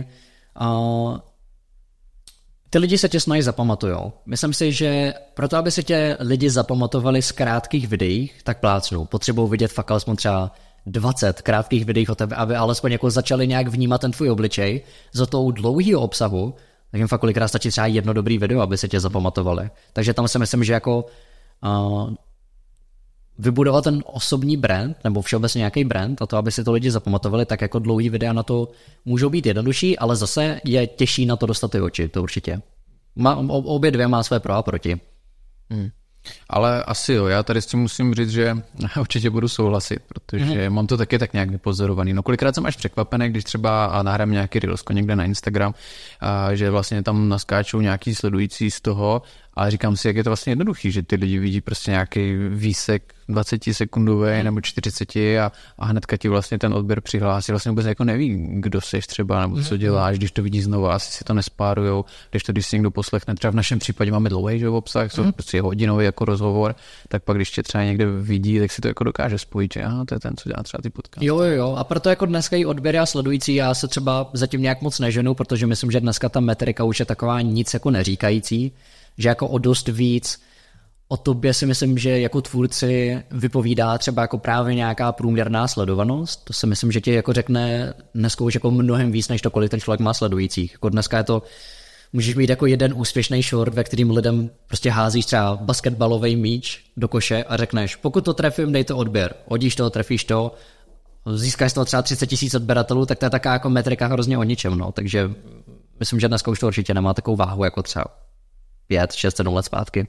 Ty lidi se tě snaží zapamatujou. Myslím si, že proto, aby se tě lidi zapamatovali z krátkých videí, tak plácnou. Potřebují vidět fakt alespoň třeba 20 krátkých videí o tebe, aby alespoň jako začali nějak vnímat ten tvůj obličej. Za tou dlouhýho obsahu, tak jim fakt kolikrát stačí třeba jedno dobrý video, aby se tě zapamatovali. Takže tam si myslím, že jako vybudovat ten osobní brand, nebo všeobecně nějaký brand, a to, aby si to lidi zapamatovali, tak jako dlouhý videa na to můžou být jednodušší, ale zase je těžší na to dostat ty oči, to určitě. Obě dvě má své pro a proti. Ale asi jo, já tady s tím musím říct, že určitě budu souhlasit, protože mám to taky tak nějak vypozorovaný. No kolikrát jsem až překvapený, když třeba nahrám nějaký reelsko někde na Instagram, že vlastně tam naskáčou nějaký sledující z toho, ale říkám si, jak je to vlastně jednoduchý, že ty lidi vidí prostě nějaký výsek 20 sekundový nebo 40 a hnedka ti vlastně ten odběr přihlásí. Vlastně vůbec jako neví, kdo seš třeba nebo co děláš, když to vidí znovu, asi si to nespárujou, když si někdo poslechne. Třeba v našem případě máme dlouhý obsah, jsou prostě hodinový jako rozhovor, tak pak když tě třeba někde vidí, tak si to jako dokáže spojit, že aha, to je ten, co dělá třeba ty podcasty. Jo, a proto jako dneska i odběry a sledující, já se třeba zatím nějak moc neženu, protože myslím, že dneska ta metrika už je taková nic jako neříkající, že jako o dost víc o tobě si myslím, že jako tvůrci vypovídá třeba jako právě nějaká průměrná sledovanost. To si myslím, že ti jako řekne dneska už jako mnohem víc, než to, kolik ten člověk má sledujících. Jako dneska je to, můžeš být jako jeden úspěšný short, ve kterým lidem prostě házíš třeba basketbalový míč do koše a řekneš, pokud to trefím, dej to odběr. Hodíš to, trefíš to, získáš toho třeba 30 000 odběratelů, tak to je taká jako metrika hrozně o ničem. No. Takže myslím, že dneska už to určitě nemá takovou váhu jako třeba 5, 6, 7 let zpátky.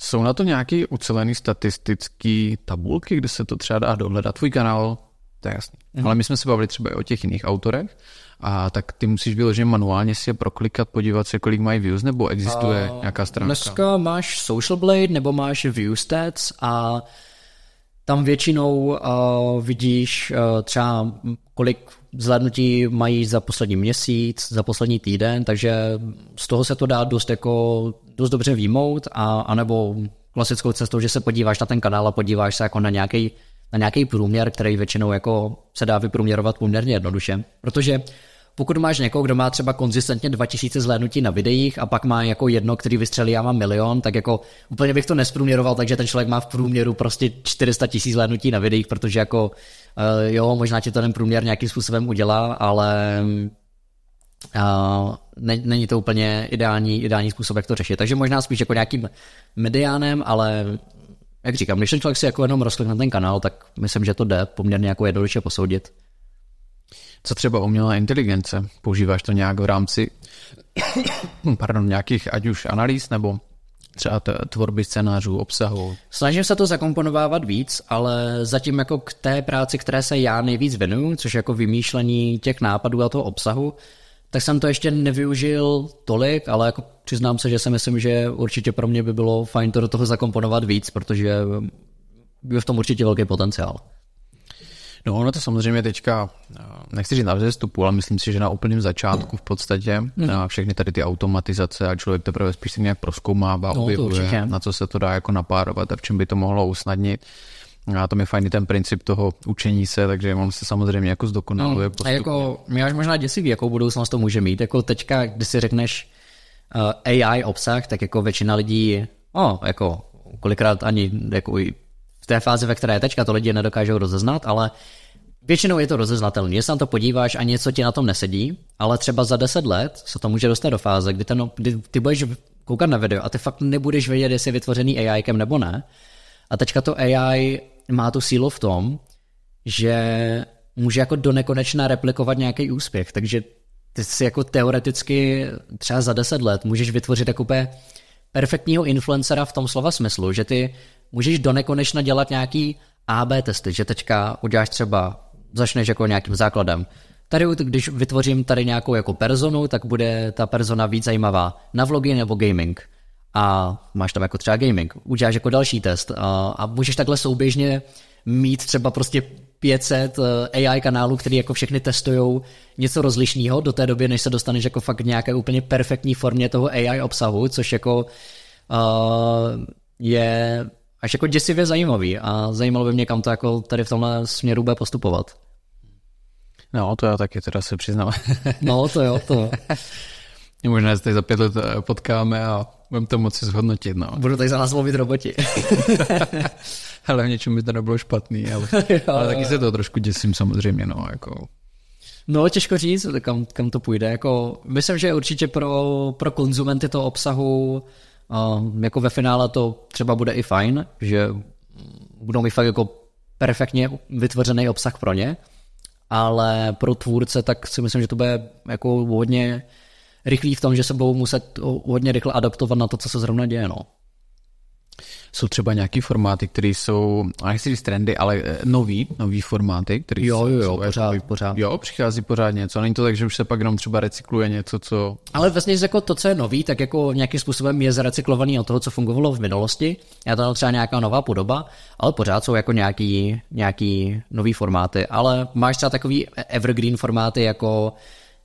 Jsou na to nějaké ucelené statistické tabulky, kde se to třeba dá dohledat? Tvůj kanál, to je jasný. Ale my jsme se bavili třeba i o těch jiných autorech, a tak ty musíš vyloženě manuálně si je proklikat, podívat se, kolik mají views, nebo existuje nějaká stránka? Dneska máš Social Blade, nebo máš Viewstats a tam většinou vidíš třeba kolik zhlédnutí mají za poslední měsíc, za poslední týden, takže z toho se to dá dost dobře výjmout, a nebo klasickou cestou, že se podíváš na ten kanál a podíváš se jako na nějaký průměr, který většinou jako se dá vyprůměrovat poměrně jednoduše. Protože pokud máš někoho, kdo má třeba konzistentně 2000 zhlédnutí na videích a pak má jako jedno, který vystřelí, já mám 1 000 000, tak jako úplně bych to nesprůměroval, takže ten člověk má v průměru prostě 400 000 zhlédnutí na videích, protože jako jo, možná ti to ten průměr nějakým způsobem udělá, ale není to úplně ideální způsob, jak to řešit. Takže možná spíš jako nějakým mediánem, ale jak říkám, když ten člověk si jako jenom rozklikne ten kanál, tak myslím, že to jde poměrně jako jednoduše posoudit. Co třeba umělá inteligence? Používáš to nějak v rámci nějakých ať už analýz nebo třeba tvorby scénářů, obsahu? Snažím se to zakomponovávat víc, ale zatím jako k té práci, které se já nejvíc věnuju, což je jako vymýšlení těch nápadů a toho obsahu, tak jsem to ještě nevyužil tolik, ale jako přiznám se, že si myslím, že určitě pro mě by bylo fajn to do toho zakomponovat víc, protože je v tom určitě velký potenciál. No ono to samozřejmě teďka, nechci říct na vzestupu, ale myslím si, že na úplném začátku v podstatě všechny tady ty automatizace a člověk teprve spíš si nějak prozkoumává, objevuje, na co se to dá jako napárovat a v čem by to mohlo usnadnit. A to mi fajný ten princip toho učení se, takže on se samozřejmě jako zdokonaluje postupně. A jako mě až možná děsivý, jakou budoucnost to může mít. Jako teďka, když si řekneš AI obsah, tak jako většina lidí, jako kolikrát ani jako v té fázi, ve které je teďka, to lidi nedokážou rozeznat, ale většinou je to rozeznatelné. Jestli na to podíváš a něco ti na tom nesedí, ale třeba za 10 let se to může dostat do fáze, kdy ty budeš koukat na video a ty fakt nebudeš vědět, jestli je vytvořený AIkem nebo ne. A teďka to AI má tu sílu v tom, že může jako do nekonečna replikovat nějaký úspěch, takže ty si jako teoreticky třeba za 10 let můžeš vytvořit jako perfektního influencera v tom slova smyslu, že ty můžeš do nekonečna dělat nějaký A/B testy, že teďka uděláš třeba, začneš jako nějakým základem. Tady, když vytvořím tady nějakou jako personu, tak bude ta persona víc zajímavá na vlogy nebo gaming. A máš tam jako třeba gaming. Uděláš jako další test a můžeš takhle souběžně mít třeba prostě 500 AI kanálů, který jako všechny testujou něco rozlišného do té doby, než se dostaneš jako fakt nějaké úplně perfektní formě toho AI obsahu, což jako je až jako děsivě zajímavý a zajímalo by mě, kam to jako tady v tomhle směru bude postupovat. No, to já taky teda se přiznám. No, to jo. Možná se tady za 5 let potkáme a budeme to moci zhodnotit, no. Budu tady za nás mluvit roboti. Ale v něčem by to nebylo špatný, ale taky se to trošku děsím samozřejmě, no, jako. No, těžko říct, kam to půjde, jako, myslím, že určitě pro konzumenty toho obsahu jako ve finále to třeba bude i fajn, že budou mít fakt jako perfektně vytvořený obsah pro ně, ale pro tvůrce tak si myslím, že to bude jako hodně rychlý v tom, že se budou muset hodně rychle adaptovat na to, co se zrovna děje, no. Jsou třeba nějaký formáty, které jsou, a nechci říct trendy, ale nový formáty, které Jo, pořád. Jo, přichází pořád něco. Není to tak, že už se pak jenom třeba recykluje něco, co... Ale vlastně jako to, co je nový, tak jako nějakým způsobem je zrecyklovaný od toho, co fungovalo v minulosti. Já to třeba nějaká nová podoba, ale pořád jsou jako nějaký nový formáty. Ale máš třeba takový evergreen formáty jako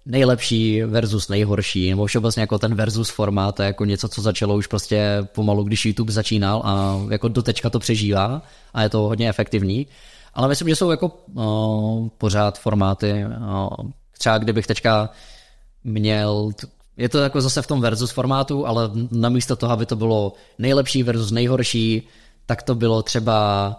nejlepší versus nejhorší, nebo všeobecně jako ten versus formát, jako něco, co začalo už prostě pomalu, když YouTube začínal a jako doteďka to přežívá a je to hodně efektivní. Ale myslím, že jsou jako pořád formáty, třeba kdybych teďka měl, je to jako zase v tom versus formátu, ale namísto toho, aby to bylo nejlepší versus nejhorší, tak to bylo třeba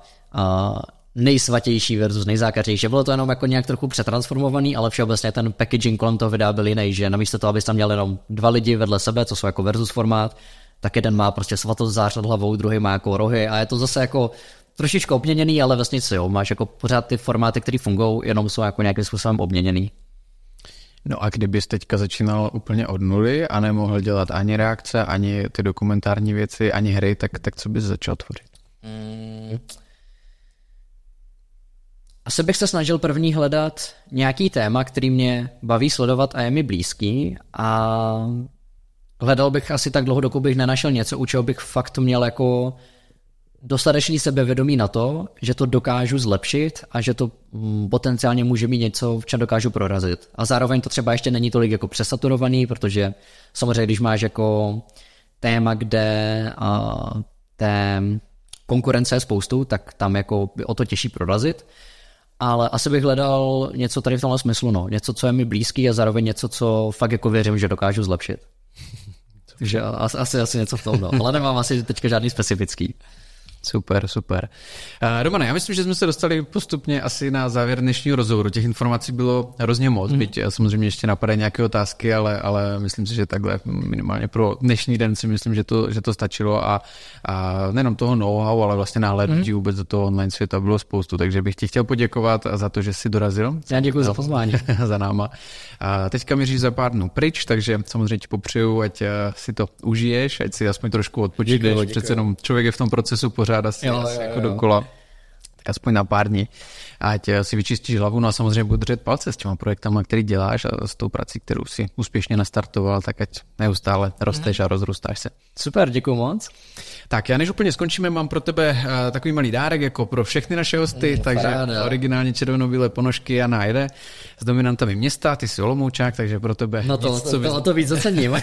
nejsvatější versus nejzákařejší. Bylo to jenom jako nějak trochu přetransformovaný, ale všeobecně ten packaging kolem toho videa byl jiný, že namísto toho, abys tam měl jenom 2 lidi vedle sebe, co jsou jako versus formát, tak jeden má prostě svatost zář nad hlavou, druhý má jako rohy a je to zase jako trošičku obměněný, ale vlastně jo, máš jako pořád ty formáty, které fungují, jenom jsou jako nějakým způsobem obměněný. No a kdybys teďka začínal úplně od nuly a nemohl dělat ani reakce, ani ty dokumentární věci, ani hry, tak co bys začal tvořit? Asi bych se snažil první hledat nějaký téma, který mě baví sledovat a je mi blízký a hledal bych asi tak dlouho, dokud bych nenašel něco, u čeho bych fakt měl jako dostatečný sebevědomí na to, že to dokážu zlepšit a že to potenciálně může mít něco, v čem dokážu prorazit. A zároveň to třeba ještě není tolik jako přesaturovaný, protože samozřejmě, když máš jako téma, kde té konkurence je spoustu, tak tam jako o to těžší prorazit. Ale asi bych hledal něco tady v tomhle smyslu, no. Něco, co je mi blízký a zároveň něco, co fakt jako věřím, že dokážu zlepšit. Takže asi něco v tom, no. Ale nemám asi teďka žádný specifický. Super. Romane, já myslím, že jsme se dostali postupně asi na závěr dnešního rozhovoru. Těch informací bylo hrozně moc, byť samozřejmě ještě napadají nějaké otázky, ale myslím si, že takhle minimálně pro dnešní den si myslím, že to stačilo a nejenom toho know-how, ale vlastně náhlednutí vůbec do toho online světa bylo spoustu, takže bych ti chtěl poděkovat za to, že jsi dorazil. Já děkuji za pozvání. Za náma. Teďka míříš za pár dnů pryč, takže samozřejmě ti popřeju, ať si to užiješ, ať si aspoň trošku odpočíš, přece jenom člověk je v tom procesu pořád asi jako dokola, tak aspoň na pár dní, ať si vyčistíš hlavu, no a samozřejmě budu držet palce s těma projektama, který děláš a s tou prací, kterou si úspěšně nastartoval, tak ať neustále rosteš a rozrůstáš se. Super, děkuji moc. Tak já než úplně skončíme, mám pro tebe takový malý dárek, jako pro všechny naše hosty, takže originálně červeno-bílé ponožky Jana jede s dominantami města, ty jsi Olomoučák, takže pro tebe no to víc ocením.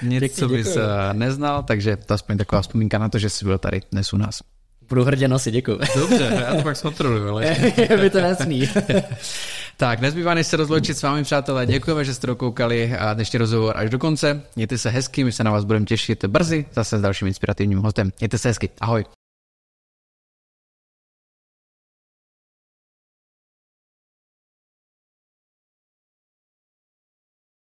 Nic, co bys neznal, takže to aspoň taková vzpomínka na to, že jsi byl tady dnes u nás. Budu hrdě nosit, děkuji. Dobře, já to pak zkontroluji. Ale... je to jasný. Tak, nezbývá než se rozloučit s vámi, přátelé. Děkujeme, že jste dokoukali a dnešní rozhovor až do konce. Mějte se hezky, my se na vás budeme těšit brzy zase s dalším inspirativním hostem. Mějte se hezky, ahoj.